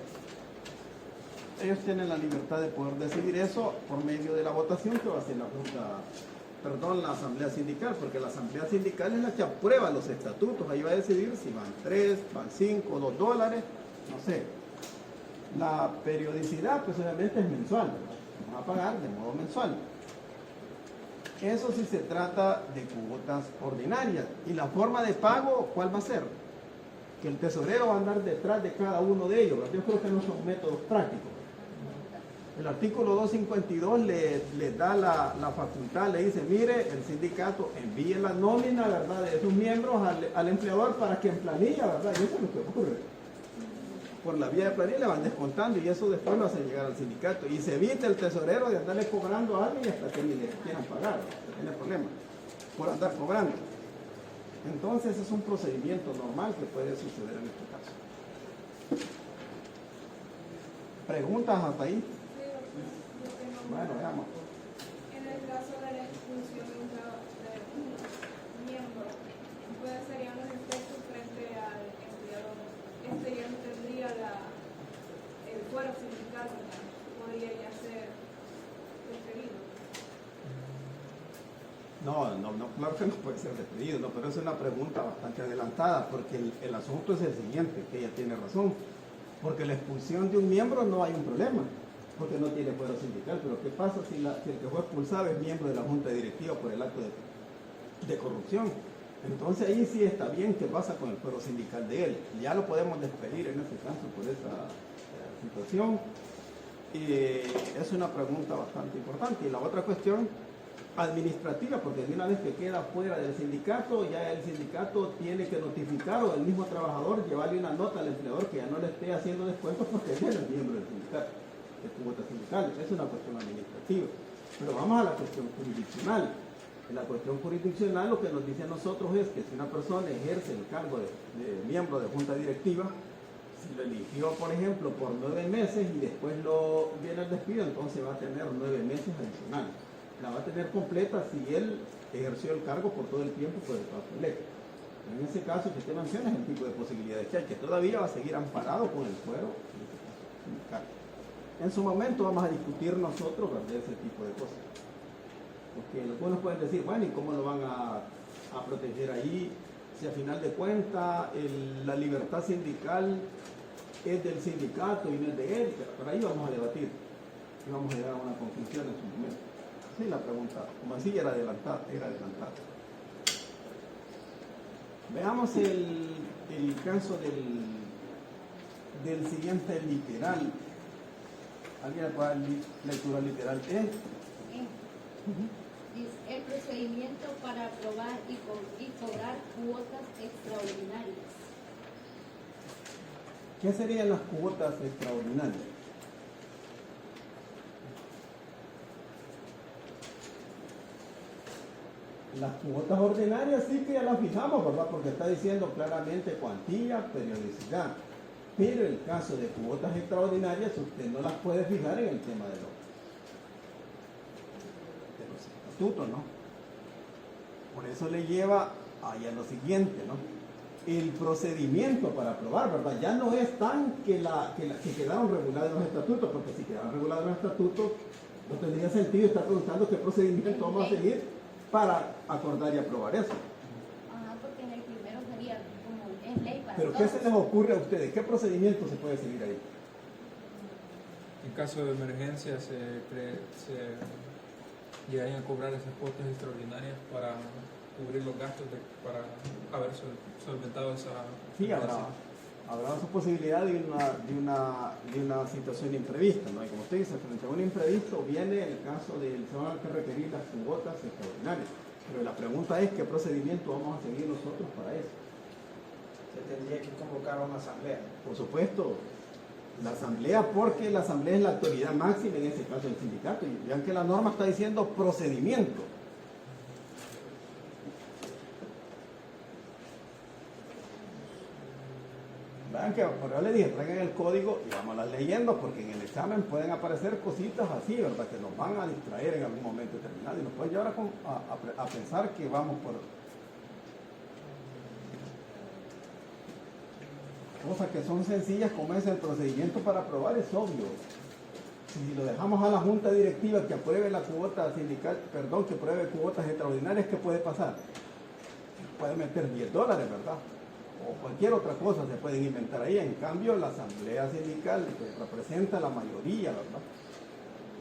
Ellos tienen la libertad de poder decidir eso por medio de la votación que va a hacer la asamblea sindical, porque la asamblea sindical es la que aprueba los estatutos, ahí va a decidir si van 3, van 5, $2, no sé. La periodicidad, pues obviamente es mensual, ¿verdad? Vamos a pagar de modo mensual. Eso sí se trata de cuotas ordinarias. ¿Y la forma de pago cuál va a ser? Que el tesorero va a andar detrás de cada uno de ellos, ¿verdad? Yo creo que no son métodos prácticos. El artículo 252 le da la facultad, le dice, mire, el sindicato envíe la nómina, ¿verdad?, de sus miembros al empleador para que en planilla, ¿verdad? Y eso es lo que ocurre. Por la vía de planilla le van descontando y eso después lo hacen llegar al sindicato. Y se evita el tesorero de andarle cobrando a alguien hasta que ni le quieran pagar, no tiene problema, por andar cobrando. Entonces es un procedimiento normal que puede suceder en este caso. ¿Preguntas hasta ahí? Bueno, veamos. En el caso de la expulsión de un miembro, ¿cuáles serían los efectos frente al empleador? Este ya no tendría el fuero sindical, podría ya ser despedido. No, claro que no puede ser despedido, no, pero es una pregunta bastante adelantada, porque el asunto es el siguiente, que ella tiene razón, porque la expulsión de un miembro no hay un problema, porque no tiene fuero sindical, pero ¿qué pasa si el que fue expulsado es miembro de la junta directiva por el acto de corrupción? Entonces ahí sí está bien qué pasa con el fuero sindical de él, ya lo podemos despedir en este caso por esa situación. Es una pregunta bastante importante. Y la otra cuestión administrativa, porque de una vez que queda fuera del sindicato, ya el sindicato tiene que notificar o el mismo trabajador llevarle una nota al empleador que ya no le esté haciendo descuentos porque él es miembro del sindicato, de cuotas sindicales. Es una cuestión administrativa. Pero vamos a la cuestión jurisdiccional. En la cuestión jurisdiccional lo que nos dice a nosotros es que si una persona ejerce el cargo de miembro de junta directiva, si lo eligió, por ejemplo, por 9 meses y después viene el despido, entonces va a tener 9 meses adicionales. La va a tener completa si él ejerció el cargo por todo el tiempo por el plazo electo. En ese caso que usted menciona es el tipo de posibilidades que hay, que todavía va a seguir amparado con el fuero sindical. En su momento vamos a discutir nosotros de ese tipo de cosas. Porque algunos pueden decir, bueno, ¿y cómo lo van a proteger ahí? Si a final de cuentas la libertad sindical es del sindicato y no es de él, por ahí vamos a debatir. y vamos a llegar a una conclusión en su momento. Sí, la pregunta, como así era adelantada. Veamos el caso del siguiente literal. ¿Alguien puede dar lectura literal? Dice, el procedimiento para aprobar y cobrar cuotas extraordinarias. ¿Qué serían las cuotas extraordinarias? Las cuotas ordinarias sí que ya las fijamos, ¿verdad? Porque está diciendo claramente cuantía, periodicidad. Pero el caso de cuotas extraordinarias usted no las puede fijar en el tema de los estatutos, ¿no? Por eso le lleva ahí a lo siguiente, ¿no? El procedimiento para aprobar, ¿verdad? Ya no es tan que quedaron regulados los estatutos, porque si quedaron regulados los estatutos, no tendría sentido estar preguntando qué procedimiento vamos a seguir para acordar y aprobar eso. Ajá, porque en el primero sería como es ley para Pero todos. ¿qué se les ocurre a ustedes? ¿Qué procedimiento se puede seguir ahí? En caso de emergencia se llegarían a cobrar esas cuotas extraordinarias para cubrir los gastos para haber solventado esa... Sí, habrá esa posibilidad de una situación imprevista, ¿no? Y como usted dice, frente a un imprevisto viene el caso de se van a requerir las cuotas extraordinarias. Pero la pregunta es, ¿qué procedimiento vamos a seguir nosotros para eso? Se tendría que convocar a una asamblea. Por supuesto, la asamblea, porque la asamblea es la autoridad máxima en ese caso del sindicato. Y vean que la norma está diciendo procedimiento. Vean que por eso le dije, traigan el código y vamos leyendo, porque en el examen pueden aparecer cositas así, ¿verdad? Que nos van a distraer en algún momento determinado y nos pueden llevar a pensar que vamos por cosas que son sencillas, como es el procedimiento para aprobar, es obvio. Si lo dejamos a la junta directiva que apruebe la cuota sindical, que apruebe cuotas extraordinarias, ¿qué puede pasar? Puede meter $10, ¿verdad? O cualquier otra cosa se pueden inventar ahí. En cambio, la asamblea sindical que representa la mayoría, ¿verdad?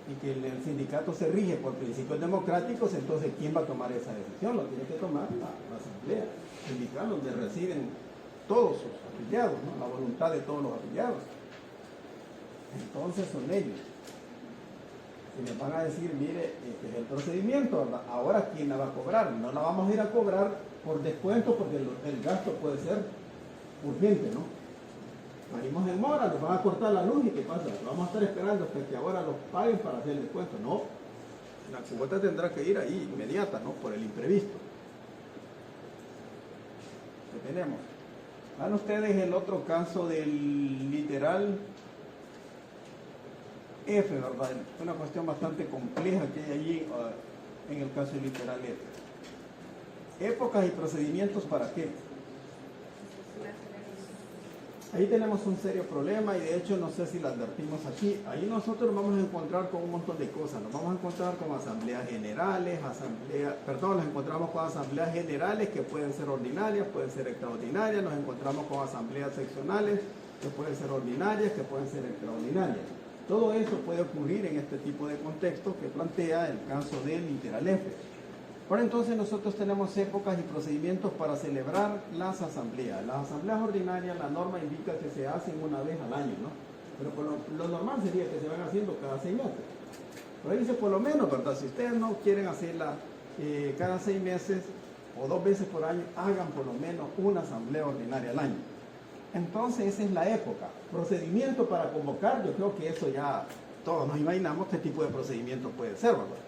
Y que el sindicato se rige por principios democráticos, entonces ¿quién va a tomar esa decisión? Lo tiene que tomar la asamblea sindical, donde residen todos sus afiliados, ¿no? La voluntad de todos los afiliados. Entonces son ellos. Y les van a decir, mire, este es el procedimiento, ¿verdad? Ahora, ¿quién la va a cobrar? No la vamos a ir a cobrar por descuento, porque el gasto puede ser urgente, ¿no? Salimos en mora, nos van a cortar la luz y ¿qué pasa? Vamos a estar esperando hasta que ahora los paguen para hacer el descuento. No, la cuota tendrá que ir ahí inmediata, ¿no? Por el imprevisto que tenemos. Van ustedes el otro caso del literal F, ¿verdad? Es una cuestión bastante compleja que hay allí en el caso del literal F. Épocas y procedimientos, ¿para qué? Ahí tenemos un serio problema y de hecho no sé si lo advertimos aquí. Ahí nosotros nos vamos a encontrar con un montón de cosas. Nos vamos a encontrar con asambleas generales, nos encontramos con asambleas generales que pueden ser ordinarias, pueden ser extraordinarias. Nos encontramos con asambleas seccionales que pueden ser ordinarias, que pueden ser extraordinarias. Todo eso puede ocurrir en este tipo de contextos que plantea el caso del literal F. Ahora entonces nosotros tenemos épocas y procedimientos para celebrar las asambleas. Las asambleas ordinarias, la norma indica que se hacen una vez al año, ¿no? Pero lo normal sería que se van haciendo cada 6 meses. Pero ahí dice por lo menos, ¿verdad? Si ustedes no quieren hacerla cada 6 meses o 2 veces por año, hagan por lo menos una asamblea ordinaria al año. Entonces esa es la época. Procedimiento para convocar, yo creo que eso ya todos nos imaginamos qué tipo de procedimiento puede ser, ¿verdad?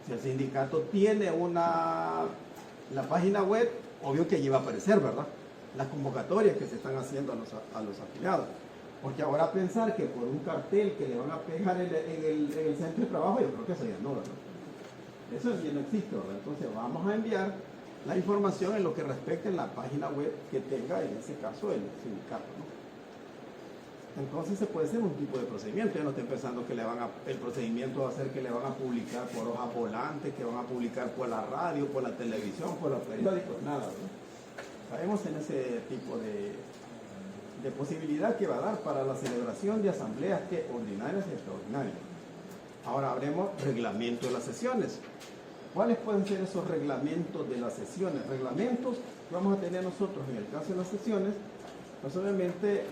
Si el sindicato tiene la página web, obvio que allí va a aparecer, ¿verdad? Las convocatorias que se están haciendo a los afiliados. Porque ahora pensar que por un cartel que le van a pegar en el centro de trabajo, yo creo que eso ya no, ¿verdad? Eso ya no existe, ¿verdad? Entonces vamos a enviar la información en lo que respecte a la página web que tenga, en ese caso, el sindicato, ¿no? Entonces se puede hacer un tipo de procedimiento. Yo no estoy pensando que el procedimiento va a ser que le van a publicar por hojas volantes, que van a publicar por la radio, por la televisión, por los periódicos, nada, ¿no? Sabemos en ese tipo de posibilidad que va a dar para la celebración de asambleas ordinarias y extraordinarias. Ahora hablemos reglamento de las sesiones. ¿Cuáles pueden ser esos reglamentos de las sesiones? Reglamentos que vamos a tener nosotros en el caso de las sesiones. Pues obviamente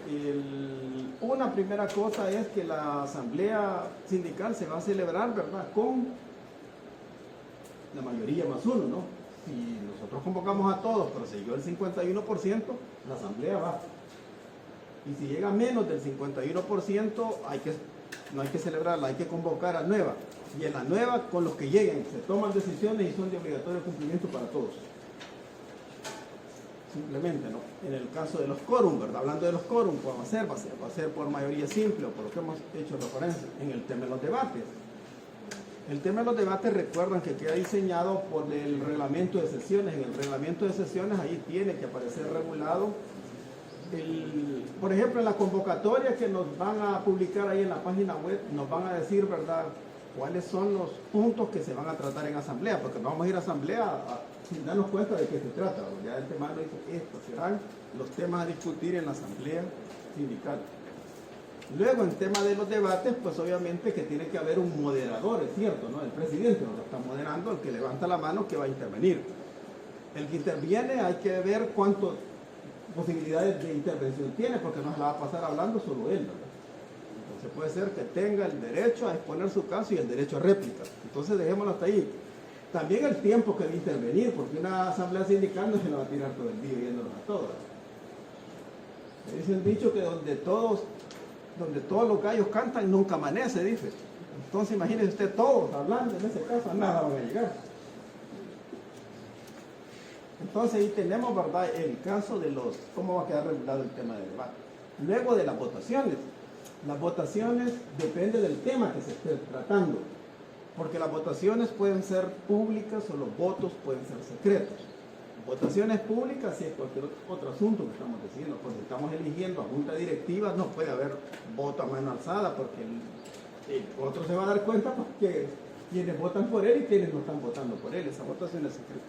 una primera cosa es que la asamblea sindical se va a celebrar, ¿verdad?, con la mayoría más uno, ¿no? Si nosotros convocamos a todos, pero se llegó el 51%, la asamblea va. Y si llega menos del 51%, no hay que celebrarla, hay que convocar a nueva. Y en la nueva, con los que lleguen, se toman decisiones y son de obligatorio cumplimiento para todos. Simplemente, ¿no? En el caso de los quórum, ¿verdad? Hablando de los quórum, ¿cómo va a ser? Va a ser por mayoría simple o por lo que hemos hecho referencia en el tema de los debates. El tema de los debates, recuerdan que queda diseñado por el reglamento de sesiones. En el reglamento de sesiones ahí tiene que aparecer regulado por ejemplo, en la convocatoria que nos van a publicar ahí en la página web, nos van a decir, ¿verdad?, cuáles son los puntos que se van a tratar en asamblea, porque vamos a ir a asamblea sin darnos cuenta de qué se trata. Ya el tema lo dice, estos serán los temas a discutir en la asamblea sindical. Luego, en tema de los debates, pues obviamente que tiene que haber un moderador, es cierto, ¿no? El presidente nos lo está moderando, el que levanta la mano que va a intervenir. El que interviene hay que ver cuántas posibilidades de intervención tiene, porque no se la va a pasar hablando solo él, ¿verdad? Entonces puede ser que tenga el derecho a exponer su caso y el derecho a réplica. Entonces dejémoslo hasta ahí. También el tiempo que va a intervenir, porque una asamblea sindical no se la va a tirar todo el día yéndonos a todos. Se dice el dicho que donde todos los gallos cantan nunca amanece, dice. Entonces imagínese usted todos hablando, en ese caso nada van a llegar. Entonces ahí tenemos, ¿verdad?, el caso de cómo va a quedar regulado el tema de debate. Luego de las votaciones. Las votaciones depende del tema que se esté tratando, porque las votaciones pueden ser públicas o los votos pueden ser secretos. Votaciones públicas, si es cualquier otro asunto que estamos diciendo, pues si estamos eligiendo a junta directiva, no puede haber voto a mano alzada, porque el otro se va a dar cuenta porque quienes votan por él y quienes no están votando por él. Esa votación es secreta.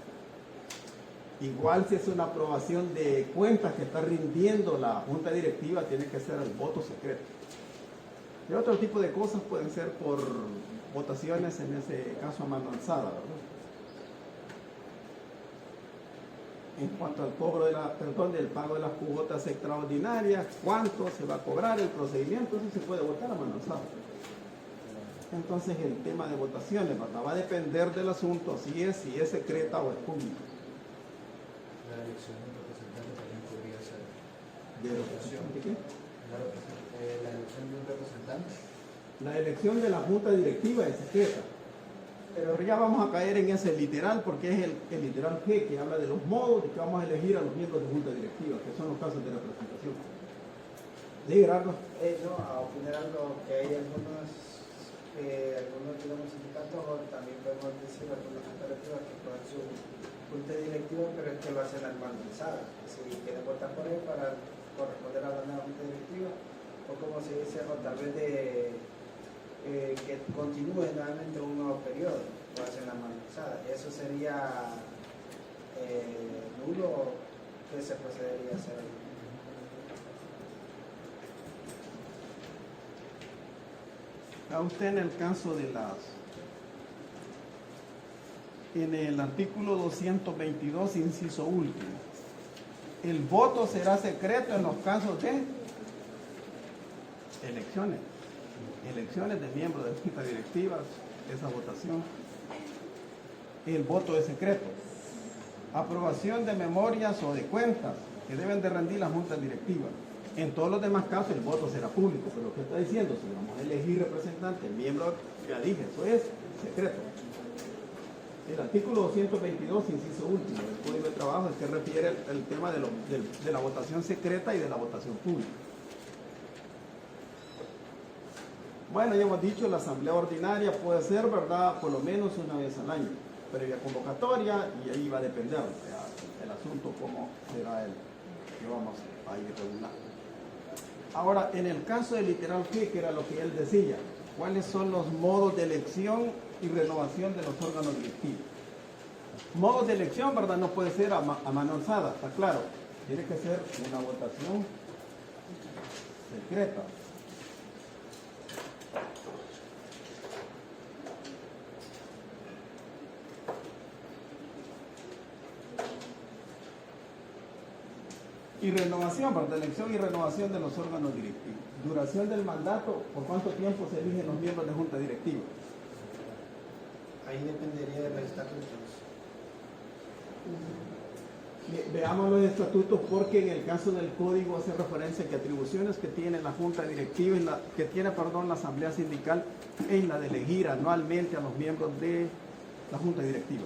Igual si es una aprobación de cuentas que está rindiendo la junta directiva, tiene que ser el voto secreto. Y otro tipo de cosas pueden ser por votaciones, en ese caso a mano alzada, ¿verdad? En cuanto al cobro del pago de las cuotas extraordinarias, cuánto se va a cobrar, el procedimiento, eso se puede votar a mano alzada. Entonces el tema de votaciones, ¿verdad?, va a depender del asunto, si es secreta o es pública. La elección de un representante también podría ser ¿De qué? la elección de un representante. La elección de la junta directiva es secreta. Pero ya vamos a caer en ese literal, porque es el literal G, que habla de los modos de que vamos a elegir a los miembros de junta directiva, que son los casos de representación. ¿Sí, Gerardo? No, a opinar algo que hay algunos digamos, sindicatos, o también podemos decir algunas juntas directivas que ponen su junta directiva, pero es que lo hacen al mano alzada. Si quieren votar por él para corresponder a la nueva junta directiva, o como se dice, o tal vez que continúe nuevamente un nuevo periodo, lo hacen a mano alzada. Eso sería nulo, que se procedería a hacer. A usted en el caso de en el artículo 222, inciso último, el voto será secreto en los casos de elecciones de miembros de juntas directivas, esa votación, el voto es secreto. Aprobación de memorias o de cuentas que deben de rendir las juntas directivas. En todos los demás casos el voto será público, pero lo que está diciendo, si vamos a elegir representantes, miembros, ya dije, eso es secreto. El artículo 222, inciso último del Código de Trabajo, es que refiere el tema de la votación secreta y de la votación pública. Bueno, ya hemos dicho, la asamblea ordinaria puede ser, ¿verdad?, por lo menos una vez al año, previa convocatoria, y ahí va a depender el asunto, cómo será el que vamos a ir regulando. Ahora, en el caso del literal G, que era lo que él decía, ¿cuáles son los modos de elección y renovación de los órganos directivos? Modos de elección, ¿verdad?, no puede ser a mano alzada, está claro. Tiene que ser una votación secreta. Y renovación, para elección y renovación de los órganos directivos. Duración del mandato, ¿por cuánto tiempo se eligen los miembros de junta directiva? Ahí dependería de los estatutos. Veamos los estatutos, porque en el caso del código hace referencia que atribuciones que tiene la junta directiva, que tiene la asamblea sindical, es la de elegir anualmente a los miembros de la junta directiva.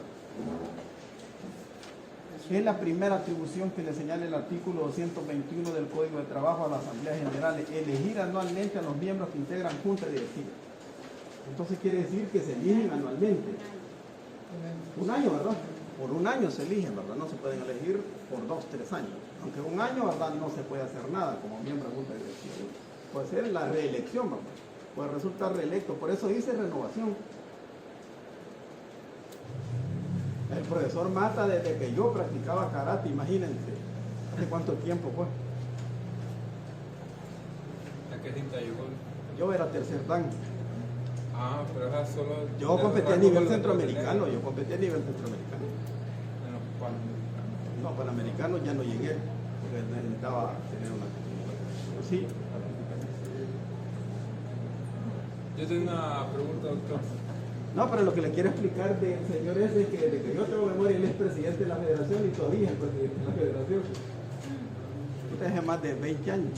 Es la primera atribución que le señala el artículo 221 del Código de Trabajo a la Asamblea General, elegir anualmente a los miembros que integran junta directiva. Entonces quiere decir que se eligen anualmente. Un año, ¿verdad? Por un año se eligen, ¿verdad? No se pueden elegir por 2, 3 años. Aunque un año, ¿verdad? No se puede hacer nada como miembro de junta directiva. Puede ser la reelección, ¿verdad? Puede resultar reelecto. Por eso dice renovación. El profesor Mata, desde que yo practicaba karate, imagínense, ¿hace cuánto tiempo fue? ¿A qué cinta llegó? Yo era tercer dan. Ah, pero esa solo... Yo competí a nivel centroamericano, yo competí a nivel centroamericano. En los panamericanos. No, panamericanos ya no llegué, porque necesitaba tener una... Sí. Yo tengo una pregunta, doctor. No, pero lo que le quiero explicar del señor es que desde que yo tengo memoria, él es presidente de la federación y todavía es presidente de la federación. Usted hace más de 20 años.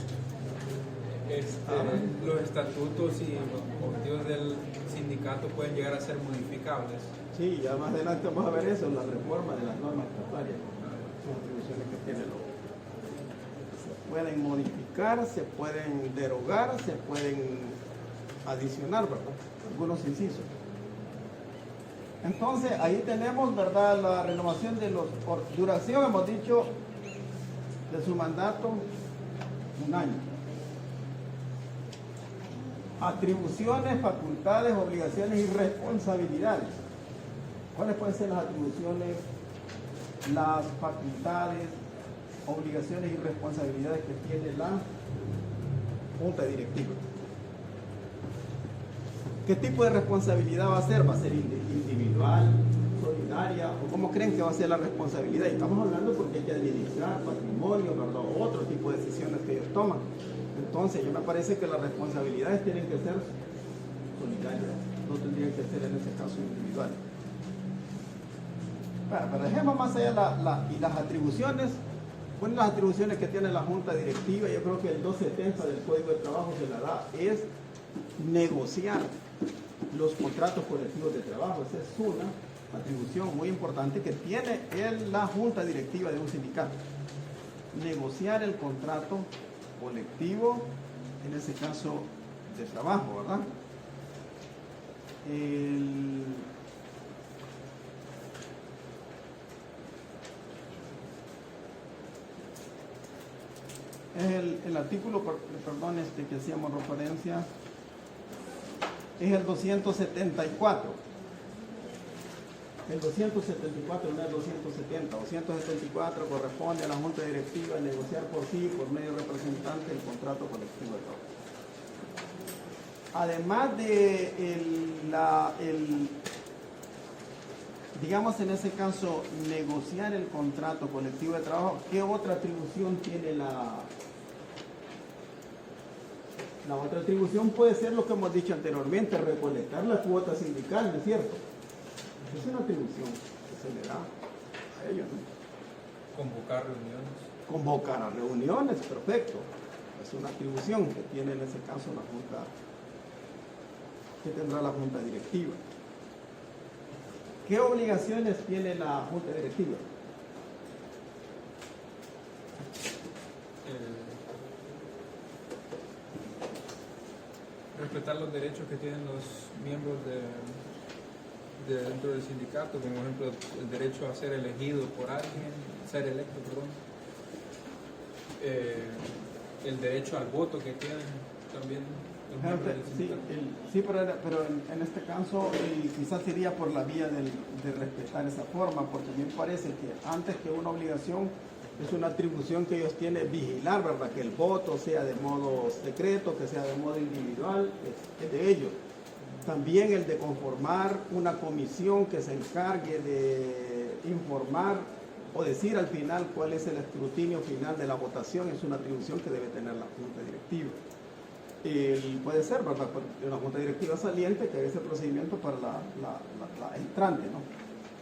Los estatutos y los objetivos del sindicato pueden llegar a ser modificables. Sí, ya más adelante vamos a ver eso, la reforma de las normas estatutarias. Son atribuciones que tiene lo. Se pueden modificar, se pueden derogar, se pueden adicionar, ¿verdad? Algunos incisos. Entonces, ahí tenemos, ¿verdad?, la renovación de los... Por duración, hemos dicho, de su mandato, 1 año. Atribuciones, facultades, obligaciones y responsabilidades. ¿Cuáles pueden ser las atribuciones, las facultades, obligaciones y responsabilidades que tiene la junta directiva? ¿Qué tipo de responsabilidad va a ser? ¿Va a ser individual, solidaria? ¿O cómo creen que va a ser la responsabilidad? Y estamos hablando porque hay que administrar patrimonio, ¿verdad? Otro tipo de decisiones que ellos toman. Entonces, yo me parece que las responsabilidades tienen que ser solidarias, no tendrían que ser en ese caso individuales. Bueno, pero dejemos más allá y las atribuciones. Bueno, las atribuciones que tiene la junta directiva, yo creo que el 270 del Código de Trabajo se la da, es negociar los contratos colectivos de trabajo. Esa es una atribución muy importante que tiene la junta directiva de un sindicato. Negociar el contrato colectivo, en ese caso de trabajo, ¿verdad? El artículo, perdón, que hacíamos referencia, es el 274. El 274, no el 270. 274 corresponde a la Junta Directiva negociar por sí, por medio representante, el contrato colectivo de trabajo. Además de digamos en ese caso, negociar el contrato colectivo de trabajo, ¿qué otra atribución tiene la otra atribución? Puede ser lo que hemos dicho anteriormente, recolectar la cuota sindical, ¿no es cierto? Es una atribución que se le da a ellos, ¿no? Convocar reuniones. Convocar a reuniones, perfecto. Es una atribución que tiene en ese caso la Junta, que tendrá la Junta Directiva. ¿Qué obligaciones tiene la Junta Directiva? Respetar los derechos que tienen los miembros dentro del sindicato, como por ejemplo el derecho a ser elegido por alguien, ser electo, perdón. El derecho al voto que tienen también los miembros del sindicato. Sí, pero en este caso quizás sería por la vía de respetar esa forma, porque a mí me parece que antes que una obligación es una atribución que ellos tienen, vigilar, ¿verdad? Que el voto sea de modo secreto, que sea de modo individual, es de ellos. También el de conformar una comisión que se encargue de informar o decir al final cuál es el escrutinio final de la votación es una atribución que debe tener la Junta Directiva. Puede ser, ¿verdad? Una Junta Directiva saliente que haga ese procedimiento para la entrante, ¿no?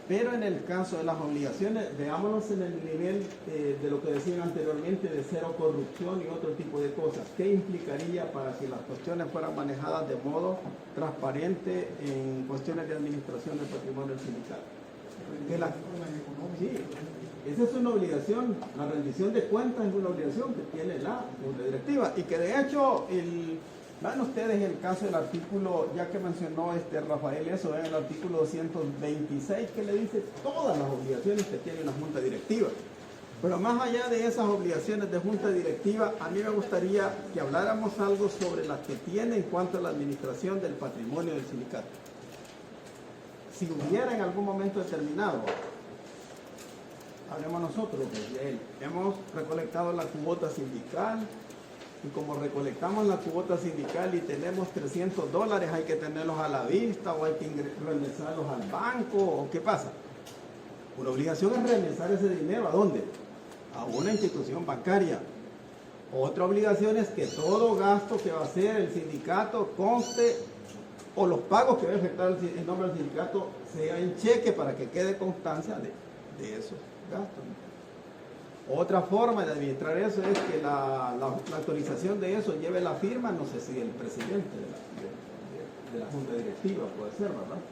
Pero en el caso de las obligaciones, veámonos en el nivel de lo que decían anteriormente de cero corrupción y otro tipo de cosas. ¿Qué implicaría para que las cuestiones fueran manejadas de modo transparente en cuestiones de administración del patrimonio sindical? Sí, esa es una obligación, la rendición de cuentas es una obligación que tiene la Junta Directiva y que de hecho, vean ustedes el caso del artículo, ya que mencionó Rafael eso, vean el artículo 226 que le dice todas las obligaciones que tiene una Junta Directiva. Pero más allá de esas obligaciones de Junta Directiva, a mí me gustaría que habláramos algo sobre las que tiene en cuanto a la administración del patrimonio del sindicato. Si hubiera en algún momento determinado, hablemos nosotros de él, hemos recolectado la cuota sindical y como recolectamos la cuota sindical y tenemos $300, hay que tenerlos a la vista o hay que regresarlos al banco o qué pasa. Una obligación es regresar ese dinero ¿a dónde? A una institución bancaria. Otra obligación es que todo gasto que va a hacer el sindicato conste o los pagos que va a efectuar el nombre del sindicato sea en cheque para que quede constancia de esos gastos. Otra forma de administrar eso es que la autorización de eso lleve la firma, no sé si el presidente de la Junta Directiva puede ser, ¿verdad?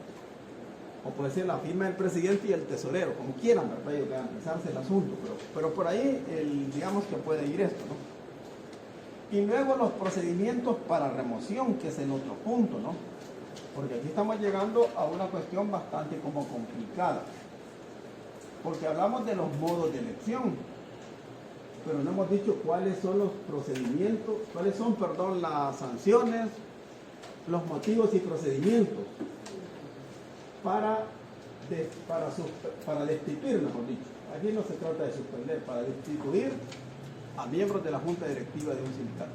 O puede ser la firma del presidente y el tesorero, como quieran, ¿verdad? Ellos que empezarse el asunto, pero por ahí digamos que puede ir esto, ¿no? Y luego los procedimientos para remoción, que es el otro punto, ¿no? Porque aquí estamos llegando a una cuestión bastante como complicada. Porque hablamos de los modos de elección, pero no hemos dicho cuáles son los procedimientos, cuáles son, perdón, las sanciones, los motivos y procedimientos para destituir, mejor dicho. Aquí no se trata de suspender, para destituir a miembros de la Junta Directiva de un sindicato.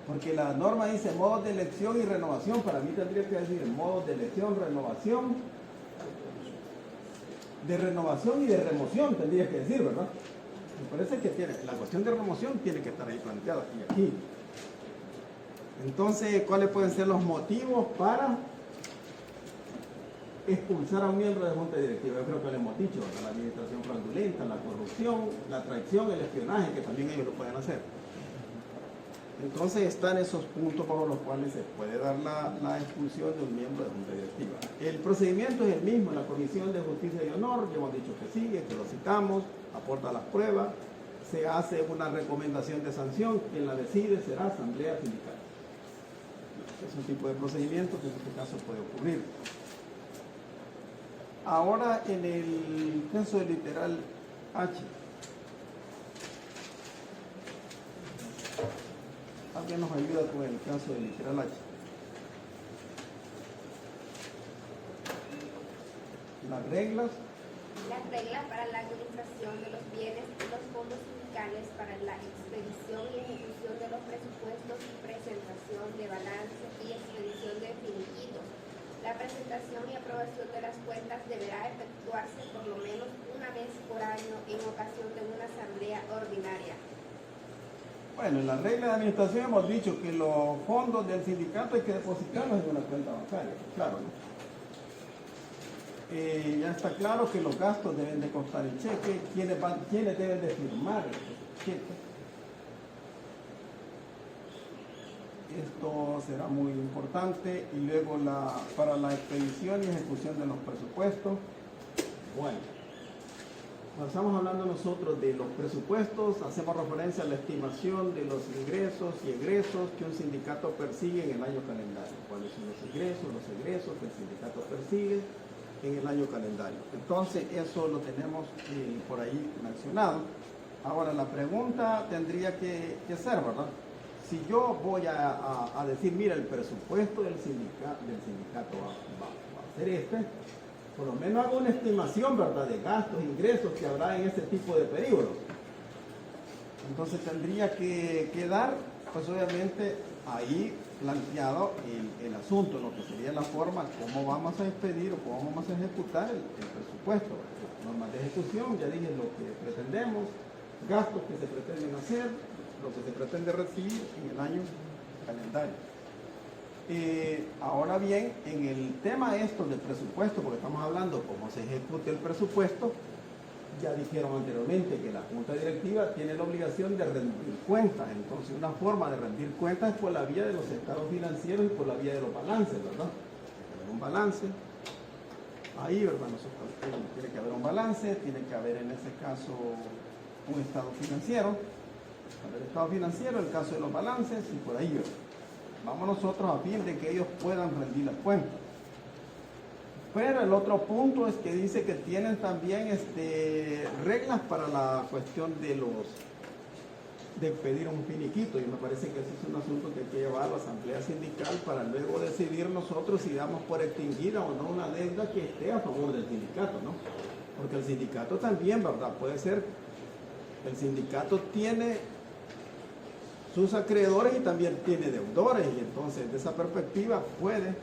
Porque la norma dice modos de elección y renovación, para mí tendría que decir modos de elección, renovación, de renovación y de remoción, tendría que decir, ¿verdad? Me parece que la cuestión de remoción tiene que estar ahí planteada, y aquí. Entonces, ¿cuáles pueden ser los motivos para expulsar a un miembro de Junta Directiva? Yo creo que lo hemos dicho, ¿verdad? La administración fraudulenta, la corrupción, la traición, el espionaje, que también ellos lo pueden hacer. Entonces están esos puntos por los cuales se puede dar la expulsión de un miembro de Junta Directiva. El procedimiento es el mismo en la Comisión de Justicia y Honor, ya hemos dicho que sigue, que lo citamos, aporta las pruebas, se hace una recomendación de sanción, quien la decide será Asamblea Sindical. Es un tipo de procedimiento que en este caso puede ocurrir. Ahora en el caso del literal H. ¿Alguien nos ayuda con el caso del literal H? Las reglas. Las reglas para la administración de los bienes y los fondos sindicales para la expedición y ejecución de los presupuestos y presentación de balance y expedición de finiquitos. La presentación y aprobación de las cuentas deberá efectuarse por lo menos una vez por año en ocasión de una asamblea ordinaria. Bueno, en la regla de administración hemos dicho que los fondos del sindicato hay que depositarlos en una cuenta bancaria, claro, ¿no? Ya está claro que los gastos deben de constar en cheque, ¿quiénes deben de firmar el cheque? Esto será muy importante. Y luego para la expedición y ejecución de los presupuestos. Bueno, cuando estamos hablando nosotros de los presupuestos, hacemos referencia a la estimación de los ingresos y egresos que un sindicato persigue en el año calendario. ¿Cuáles son los egresos que el sindicato persigue en el año calendario? Entonces, eso lo tenemos por ahí mencionado. Ahora, la pregunta tendría que ser, ¿verdad? Si yo voy a decir, mira, el presupuesto del sindicato va a ser este, por lo menos hago una estimación, ¿verdad?, de gastos, ingresos que habrá en ese tipo de periodos. Entonces tendría que dar, pues obviamente, ahí planteado el asunto, lo que sería la forma, cómo vamos a expedir o cómo vamos a ejecutar el presupuesto. Normas de ejecución, ya dije lo que pretendemos, gastos que se pretenden hacer, lo que se pretende recibir en el año calendario. Ahora bien, en el tema del presupuesto, porque estamos hablando cómo se ejecute el presupuesto, ya dijeron anteriormente que la Junta Directiva tiene la obligación de rendir cuentas. Entonces, una forma de rendir cuentas es por la vía de los estados financieros y por la vía de los balances, ¿verdad? Tiene que haber un balance. Ahí, ¿verdad? Tiene que haber un balance, tiene que haber en ese caso un estado financiero. El estado financiero, el caso de los balances y por ahí, ¿verdad? Vamos nosotros a fin de que ellos puedan rendir las cuentas. Pero el otro punto es que dice que tienen también reglas para la cuestión de pedir un finiquito, y me parece que ese es un asunto que hay que llevar a la asamblea sindical para luego decidir nosotros si damos por extinguida o no una deuda que esté a favor del sindicato, ¿no? Porque el sindicato también, ¿verdad? Puede ser, el sindicato tiene sus acreedores y también tiene deudores, y entonces de esa perspectiva puede,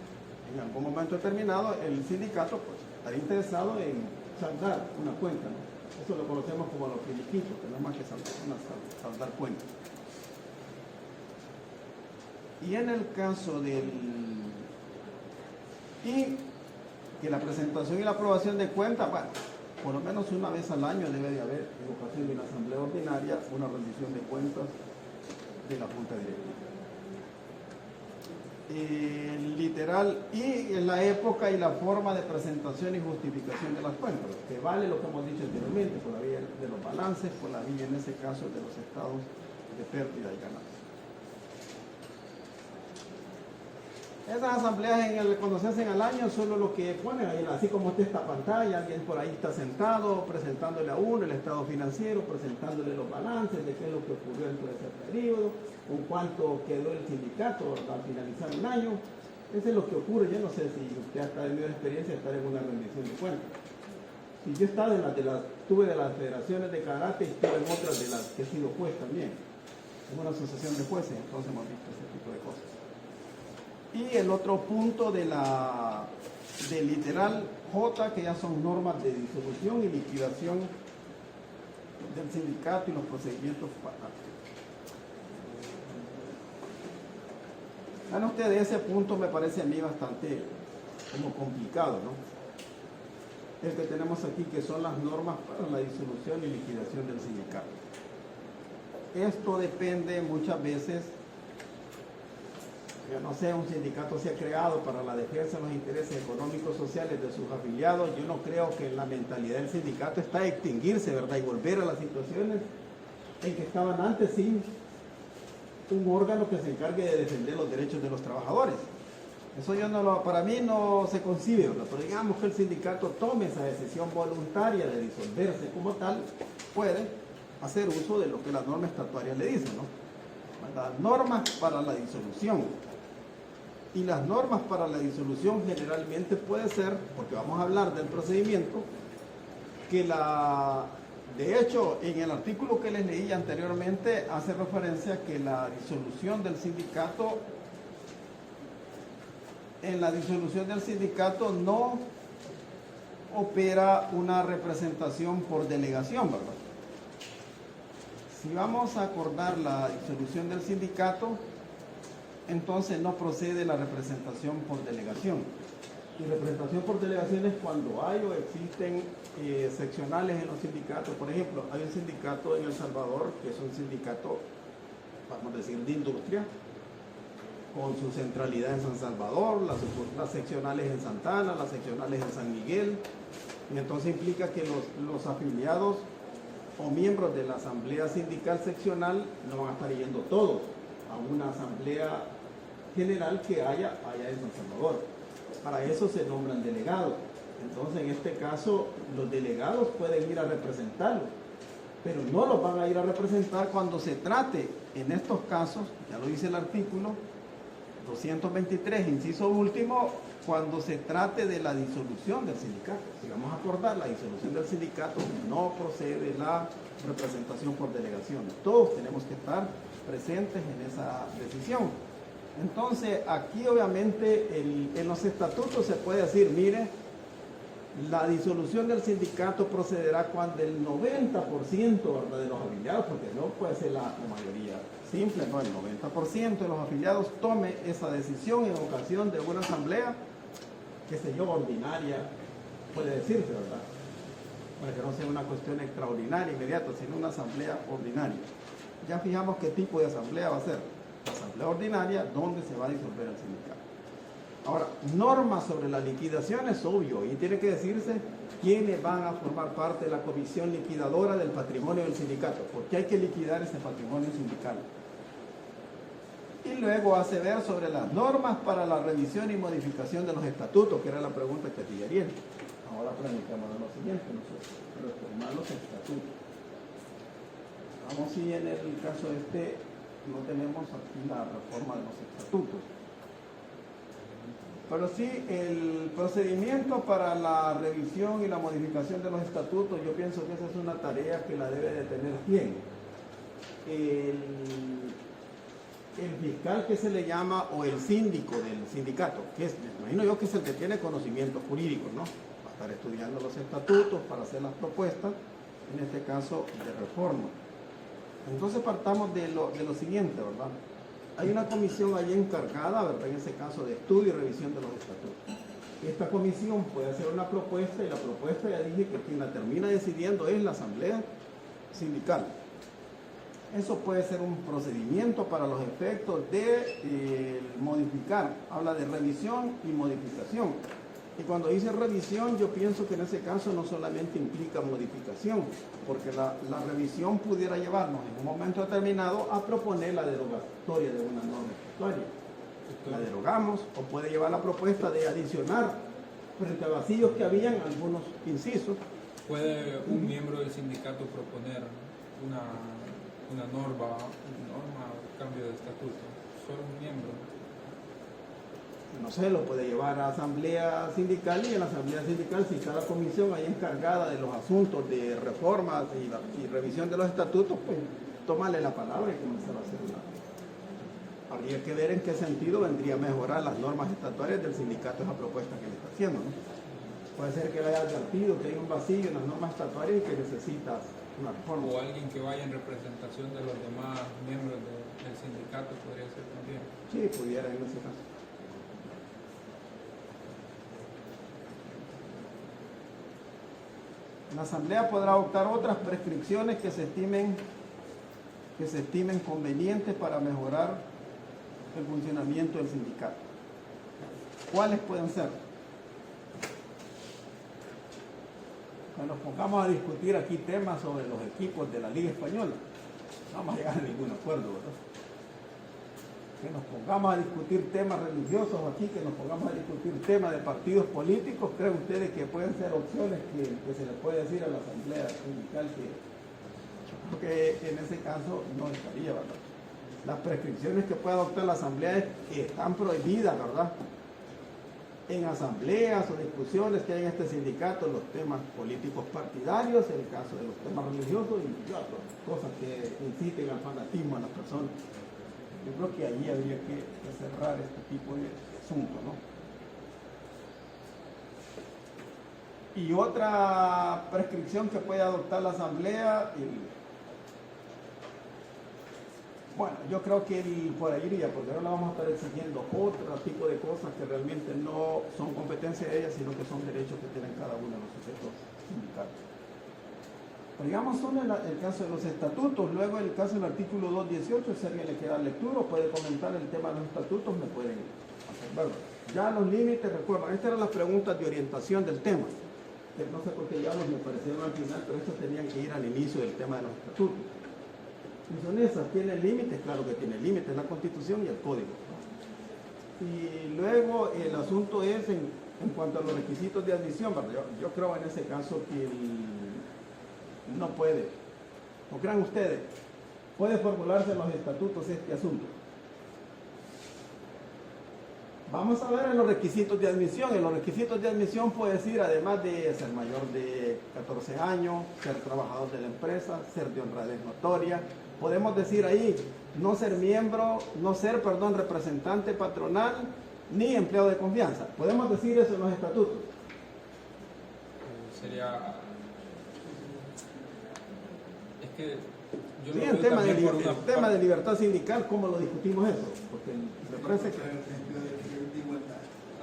en algún momento determinado, el sindicato pues, estar interesado en saldar una cuenta, ¿no? Eso lo conocemos como los finiquitos, que no es más que saldar cuentas. Y en el caso y que la presentación y la aprobación de cuentas, bueno, por lo menos una vez al año debe de haber, en ocasión de una asamblea ordinaria, una rendición de cuentas de la Junta Directiva. Literal, y en la época y la forma de presentación y justificación de las cuentas, que vale lo que hemos dicho anteriormente, por la vía de los balances, por la vía en ese caso de los estados de pérdida y ganancia. Esas asambleas cuando se hacen al año solo lo que ponen ahí, así como está esta pantalla, alguien por ahí está sentado presentándole a uno el estado financiero, presentándole los balances de qué es lo que ocurrió dentro de ese periodo, con cuánto quedó el sindicato al finalizar un año. Eso es lo que ocurre. Yo no sé si usted ha tenido experiencia de estar en una rendición de cuentas. Si yo he estado estuve de las federaciones de karate y estuve en otras de las que he sido juez también, en una asociación de jueces, entonces hemos visto ese tipo de cosas. Y el otro punto de literal J, que ya son normas de disolución y liquidación del sindicato y los procedimientos para. Bueno, ustedes, ese punto me parece a mí bastante como complicado, ¿no? El que tenemos aquí, que son las normas para la disolución y liquidación del sindicato. Esto depende muchas veces. Yo no sé, un sindicato se ha creado para la defensa de los intereses económicos sociales de sus afiliados. Yo no creo que la mentalidad del sindicato está a extinguirse, ¿verdad? Y volver a las situaciones en que estaban antes sin un órgano que se encargue de defender los derechos de los trabajadores. Eso para mí no se concibe, ¿verdad? Pero digamos que el sindicato tome esa decisión voluntaria de disolverse como tal, puede hacer uso de lo que las normas estatuarias le dicen, ¿no? Las normas para la disolución. Y las normas para la disolución generalmente puede ser, porque vamos a hablar del procedimiento, que de hecho, en el artículo que les leí anteriormente hace referencia a que la disolución del sindicato, en la disolución del sindicato no opera una representación por delegación, ¿verdad? Si vamos a acordar la disolución del sindicato, entonces no procede la representación por delegación. Y representación por delegación es cuando hay o existen seccionales en los sindicatos. Por ejemplo, hay un sindicato en El Salvador que es un sindicato, vamos a decir, de industria, con su centralidad en San Salvador, las seccionales en Santa Ana, las seccionales en San Miguel. Y entonces implica que los afiliados o miembros de la asamblea sindical seccional no van a estar yendo todos a una asamblea general que haya en San Salvador. Para eso se nombran delegados. Entonces, en este caso, los delegados pueden ir a representarlos, pero no los van a ir a representar cuando se trate, en estos casos, ya lo dice el artículo 223, inciso último, cuando se trate de la disolución del sindicato. Si vamos a acordar la disolución del sindicato, no procede la representación por delegación. Todos tenemos que estar presentes en esa decisión. Entonces, aquí obviamente en los estatutos se puede decir, mire, la disolución del sindicato procederá cuando el 90%, ¿verdad?, de los afiliados, porque no puede ser la mayoría simple, no, el 90% de los afiliados tome esa decisión en ocasión de una asamblea, qué sé yo, ordinaria, puede decirse, ¿verdad? Para que no sea una cuestión extraordinaria, inmediata, sino una asamblea ordinaria. Ya fijamos qué tipo de asamblea va a ser. Asamblea ordinaria, donde se va a disolver el sindicato. Ahora, normas sobre la liquidación es obvio y tiene que decirse quiénes van a formar parte de la comisión liquidadora del patrimonio del sindicato, porque hay que liquidar ese patrimonio sindical. Y luego hace ver sobre las normas para la revisión y modificación de los estatutos, que era la pregunta que hacía Ariel. Ahora planteamos lo siguiente, nosotros reformar los estatutos. Vamos si en el caso no tenemos aquí la reforma de los estatutos. Pero sí, el procedimiento para la revisión y la modificación de los estatutos, yo pienso que esa es una tarea que la debe de tener ¿quién? El fiscal, que se le llama, o el síndico del sindicato, que es, me imagino yo que es el que tiene conocimientos jurídicos, ¿no? Va a estar estudiando los estatutos para hacer las propuestas, en este caso de reforma. Entonces partamos de lo siguiente, ¿verdad? Hay una comisión ahí encargada, ¿verdad?, en ese caso de estudio y revisión de los estatutos. Esta comisión puede hacer una propuesta y la propuesta, ya dije, que quien la termina decidiendo es la asamblea sindical. Eso puede ser un procedimiento para los efectos de modificar. Habla de revisión y modificación. Y cuando dice revisión, yo pienso que en ese caso no solamente implica modificación, porque la revisión pudiera llevarnos en un momento determinado a proponer la derogatoria de una norma estatutaria. La derogamos, o puede llevar la propuesta de adicionar frente a vacíos que habían algunos incisos. ¿Puede un miembro del sindicato proponer una norma o cambio de estatuto? Solo un miembro. No sé, lo puede llevar a asamblea sindical, y en la asamblea sindical, si está la comisión ahí encargada de los asuntos de reformas y revisión de los estatutos, pues tómale la palabra y comenzar a hacerla. Habría que ver en qué sentido vendría a mejorar las normas estatutarias del sindicato esa propuesta que le está haciendo, ¿no? Puede ser que le haya advertido que hay un vacío en las normas estatutarias y que necesita una reforma. O alguien que vaya en representación de los demás miembros del sindicato podría ser también. Sí, pudiera en ese caso. La asamblea podrá adoptar otras prescripciones que se estimen convenientes para mejorar el funcionamiento del sindicato. ¿Cuáles pueden ser? Cuando nos pongamos a discutir aquí temas sobre los equipos de la Liga Española, no vamos a llegar a ningún acuerdo, ¿verdad? Que nos pongamos a discutir temas religiosos aquí, que nos pongamos a discutir temas de partidos políticos, ¿creen ustedes que pueden ser opciones que se les puede decir a la asamblea sindical que en ese caso no estaría, ¿verdad? Las prescripciones que puede adoptar la asamblea están prohibidas, ¿verdad? En asambleas o discusiones que hay en este sindicato, los temas políticos partidarios, en el caso de los temas religiosos y otras cosas que inciten al fanatismo a las personas. Yo creo que allí habría que cerrar este tipo de asunto, ¿no? Y otra prescripción que puede adoptar la asamblea, bueno, yo creo que por ahí iría, porque ahora vamos a estar exigiendo otro tipo de cosas que realmente no son competencia de ellas, sino que son derechos que tienen cada uno de los sujetos sindicales. Pero digamos, son el caso de los estatutos. Luego el caso del artículo 218, si a alguien le queda lectura o puede comentar el tema de los estatutos, me pueden hacer verlo. Ya los límites, recuerdan, estas eran las preguntas de orientación del tema, que no sé por qué ya los me parecieron al final, pero estos tenían que ir al inicio del tema de los estatutos. Y son esas, ¿tienen límites? Claro que tiene límites, la Constitución y el Código. Y luego el asunto es en cuanto a los requisitos de admisión, ¿verdad? Yo creo en ese caso que no puede, ¿no crean ustedes? Puede formularse en los estatutos este asunto. Vamos a ver en los requisitos de admisión. En los requisitos de admisión puede decir, además de ser mayor de 14 años, ser trabajador de la empresa, ser de honradez notoria. Podemos decir ahí no ser miembro, representante patronal, ni empleado de confianza. ¿Podemos decir eso en los estatutos? Sería... Es que yo Sí, lo en veo tema de, también por una el tema de libertad sindical, ¿cómo lo discutimos eso? Porque me parece que...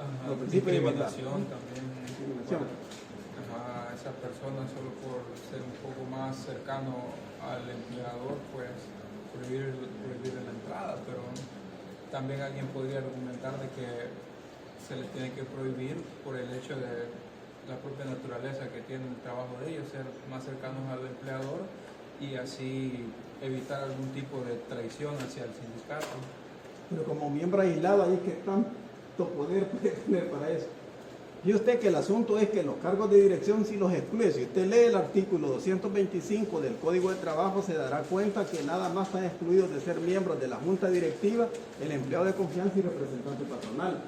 Ajá, Los principios de igualdad. discriminación también. Discriminación. Ajá, esas personas solo por ser un poco más cercano al empleador, pues prohibir la entrada, pero también alguien podría argumentar de que se les tiene que prohibir por el hecho de la propia naturaleza que tiene el trabajo de ellos, ser más cercanos al empleador y así evitar algún tipo de traición hacia el sindicato. Pero como miembro aislado, ahí que tanto poder puede tener para eso. Y usted que el asunto es que los cargos de dirección sí los excluye. Si usted lee el artículo 225 del Código de Trabajo, se dará cuenta que nada más están excluidos de ser miembros de la Junta Directiva el empleado de confianza y representante patronal.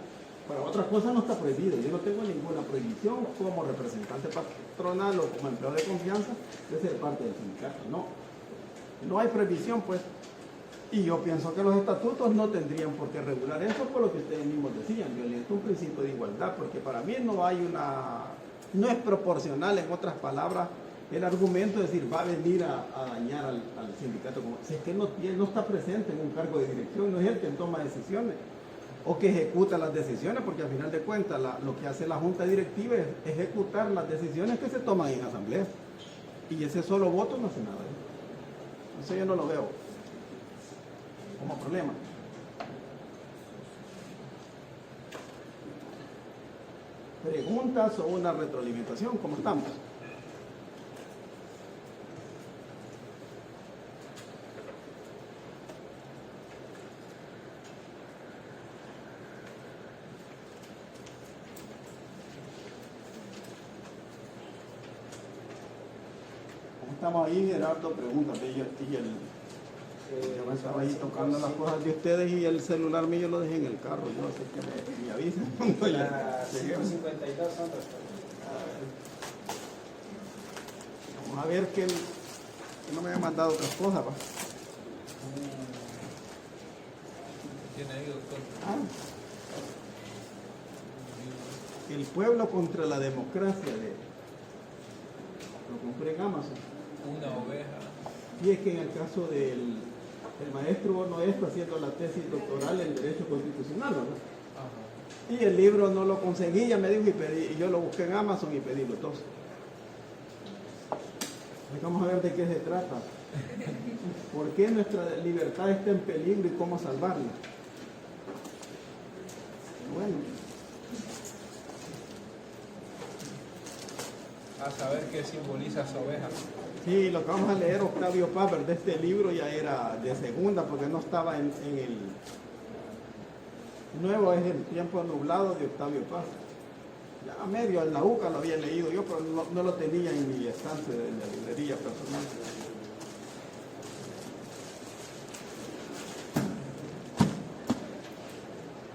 Para otras cosas no está prohibido. Yo no tengo ninguna prohibición como representante patronal o como empleado de confianza de ser parte del sindicato. No hay prohibición, pues. Y yo pienso que los estatutos no tendrían por qué regular eso, por lo que ustedes mismos decían, violenta un principio de igualdad, porque para mí no es proporcional, en otras palabras, el argumento de decir va a venir a dañar al sindicato. Si es que no está presente en un cargo de dirección, no es él quien toma decisiones o que ejecuta las decisiones, porque al final de cuentas lo que hace la Junta Directiva es ejecutar las decisiones que se toman en asamblea. Y ese solo voto no hace nada. Eso yo no lo veo como problema. ¿Preguntas o una retroalimentación? ¿Cómo estamos? ¿Cómo estamos ahí, Gerardo? Pregúntate. Yo me estaba ahí tocando las cosas de ustedes y el celular mío lo dejé en el carro. Yo sé que me avisen. Las 5:52 son las. Vamos a ver que no me haya mandado otras cosas. ¿Va? ¿Tiene ahí, doctor? El pueblo contra la democracia. Lo compré en Amazon. Una oveja. Y es que en el caso del maestro no está haciendo la tesis doctoral en Derecho Constitucional, ¿no? Ajá. Y el libro no lo conseguía, me dijo, y yo lo busqué en Amazon y pedí los dos. Vamos a ver de qué se trata. ¿Por qué nuestra libertad está en peligro y cómo salvarla? Bueno. A saber qué simboliza esa oveja. Sí, lo que vamos a leer Octavio Paz, de este libro ya era de segunda, porque no estaba en el nuevo, es el tiempo nublado de Octavio Paz. Ya a medio en la UCA lo había leído yo, pero no lo tenía en mi estante de la librería personal.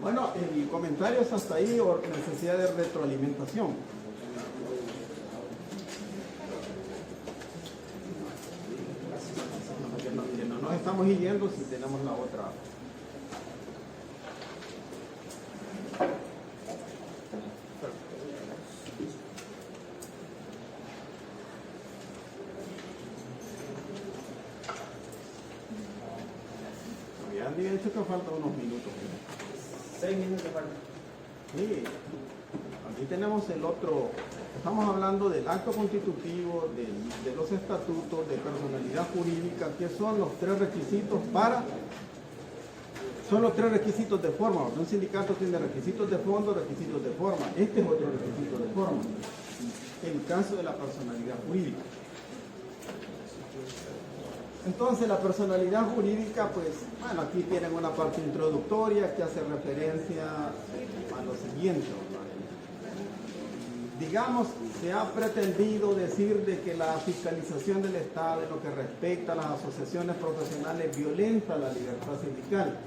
Bueno, el comentario es hasta ahí, o necesidad de retroalimentación. Que no nos estamos yendo si tenemos la otra. Habían dicho que faltan unos minutos. 6 minutos faltan. Sí, aquí tenemos el otro. Estamos hablando del acto constitutivo, de los estatutos, de personalidad jurídica, que son los tres requisitos son los tres requisitos de forma. Un sindicato tiene requisitos de fondo, requisitos de forma. Este es otro requisito de forma. En caso de la personalidad jurídica. Entonces la personalidad jurídica, pues, bueno, aquí tienen una parte introductoria que hace referencia a lo siguiente. Digamos, se ha pretendido decir de que la fiscalización del Estado en lo que respecta a las asociaciones profesionales violenta la libertad sindical.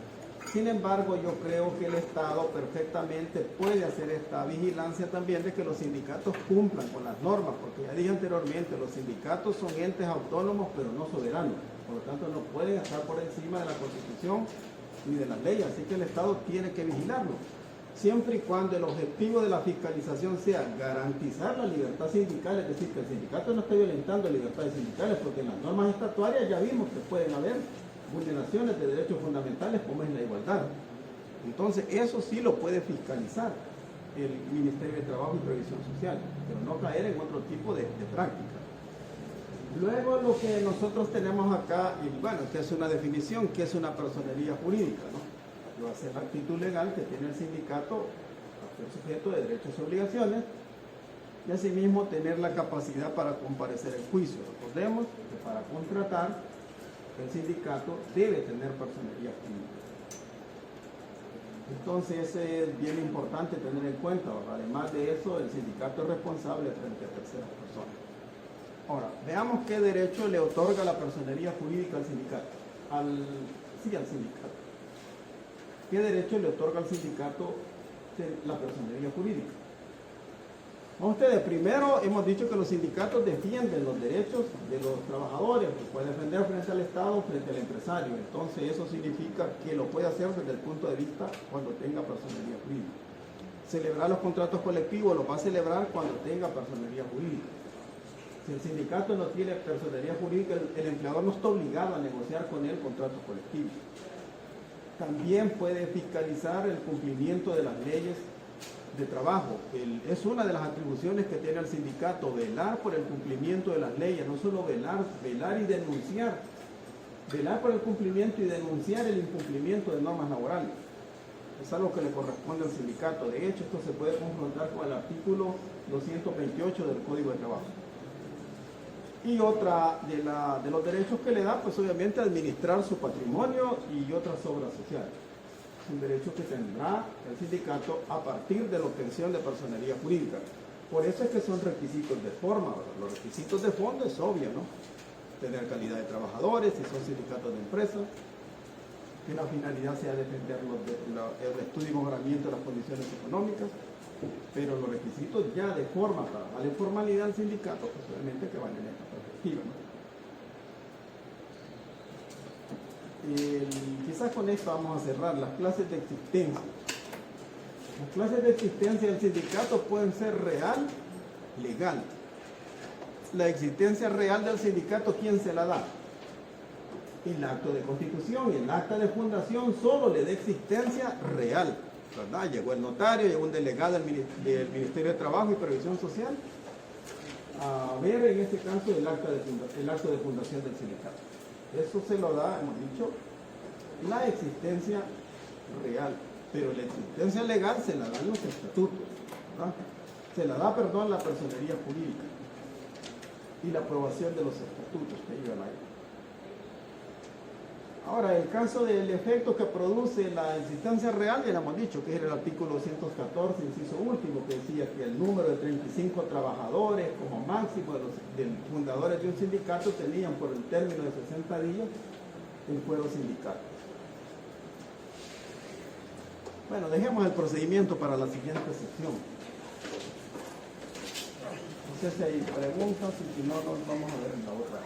Sin embargo, yo creo que el Estado perfectamente puede hacer esta vigilancia también de que los sindicatos cumplan con las normas, porque ya dije anteriormente, los sindicatos son entes autónomos pero no soberanos. Por lo tanto, no pueden estar por encima de la Constitución ni de las leyes, así que el Estado tiene que vigilarlo. Siempre y cuando el objetivo de la fiscalización sea garantizar la libertad sindical, es decir, que el sindicato no esté violentando libertades sindicales, porque en las normas estatutarias ya vimos que pueden haber vulneraciones de derechos fundamentales como es la igualdad. Entonces, eso sí lo puede fiscalizar el Ministerio de Trabajo y Previsión Social, pero no caer en otro tipo de práctica. Luego lo que nosotros tenemos acá, y bueno, que es una definición, que es una personería jurídica, ¿no? Que va a ser la actitud legal que tiene el sindicato a ser sujeto de derechos y obligaciones, y asimismo tener la capacidad para comparecer en juicio. Recordemos que para contratar el sindicato debe tener personería jurídica. Entonces es bien importante tener en cuenta, ¿verdad? Además de eso, el sindicato es responsable frente a terceras personas. Ahora, veamos qué derecho le otorga la personería jurídica al sindicato. Al sindicato. ¿Qué derecho le otorga al sindicato la personería jurídica? Vamos ustedes, primero hemos dicho que los sindicatos defienden los derechos de los trabajadores, que pueden defender frente al Estado, frente al empresario. Entonces eso significa que lo puede hacer desde el punto de vista cuando tenga personería jurídica. Celebrar los contratos colectivos los va a celebrar cuando tenga personería jurídica. Si el sindicato no tiene personería jurídica, el empleador no está obligado a negociar con él contratos colectivos. También puede fiscalizar el cumplimiento de las leyes de trabajo. Es una de las atribuciones que tiene el sindicato, velar por el cumplimiento de las leyes, no solo velar y denunciar. Velar por el cumplimiento y denunciar el incumplimiento de normas laborales. Es algo que le corresponde al sindicato. De hecho, esto se puede confrontar con el artículo 228 del Código de Trabajo. Y otra de los derechos que le da, pues obviamente administrar su patrimonio y otras obras sociales. Es un derecho que tendrá el sindicato a partir de la obtención de personería jurídica. Por eso es que son requisitos de forma, ¿verdad? Los requisitos de fondo es obvio, ¿no? Tener calidad de trabajadores, si son sindicatos de empresa, que la finalidad sea defender el estudio y mejoramiento de las condiciones económicas, pero los requisitos ya de forma para darle formalidad al sindicato, pues obviamente que van en esta perspectiva, ¿no? Quizás con esto vamos a cerrar las clases de existencia. Las clases de existencia del sindicato pueden ser real, legal. La existencia real del sindicato, ¿quién se la da? El acto de constitución y el acta de fundación solo le da existencia real, ¿verdad? Llegó el notario, llegó un delegado del Ministerio de Trabajo y Previsión Social a ver en este caso el acto de fundación del sindicato. Eso se lo da, hemos dicho, la existencia real, pero la existencia legal se la dan los estatutos, ¿verdad? Se la da, la personería jurídica y la aprobación de los estatutos que llevan ahí. Ahora, el caso del efecto que produce la existencia real, ya lo hemos dicho, que es el artículo 214, inciso último, que decía que el número de 35 trabajadores como máximo de fundadores de un sindicato tenían por el término de 60 días el fuero sindical. Bueno, dejemos el procedimiento para la siguiente sesión. No sé si hay preguntas y si no, nos vamos a ver en la otra.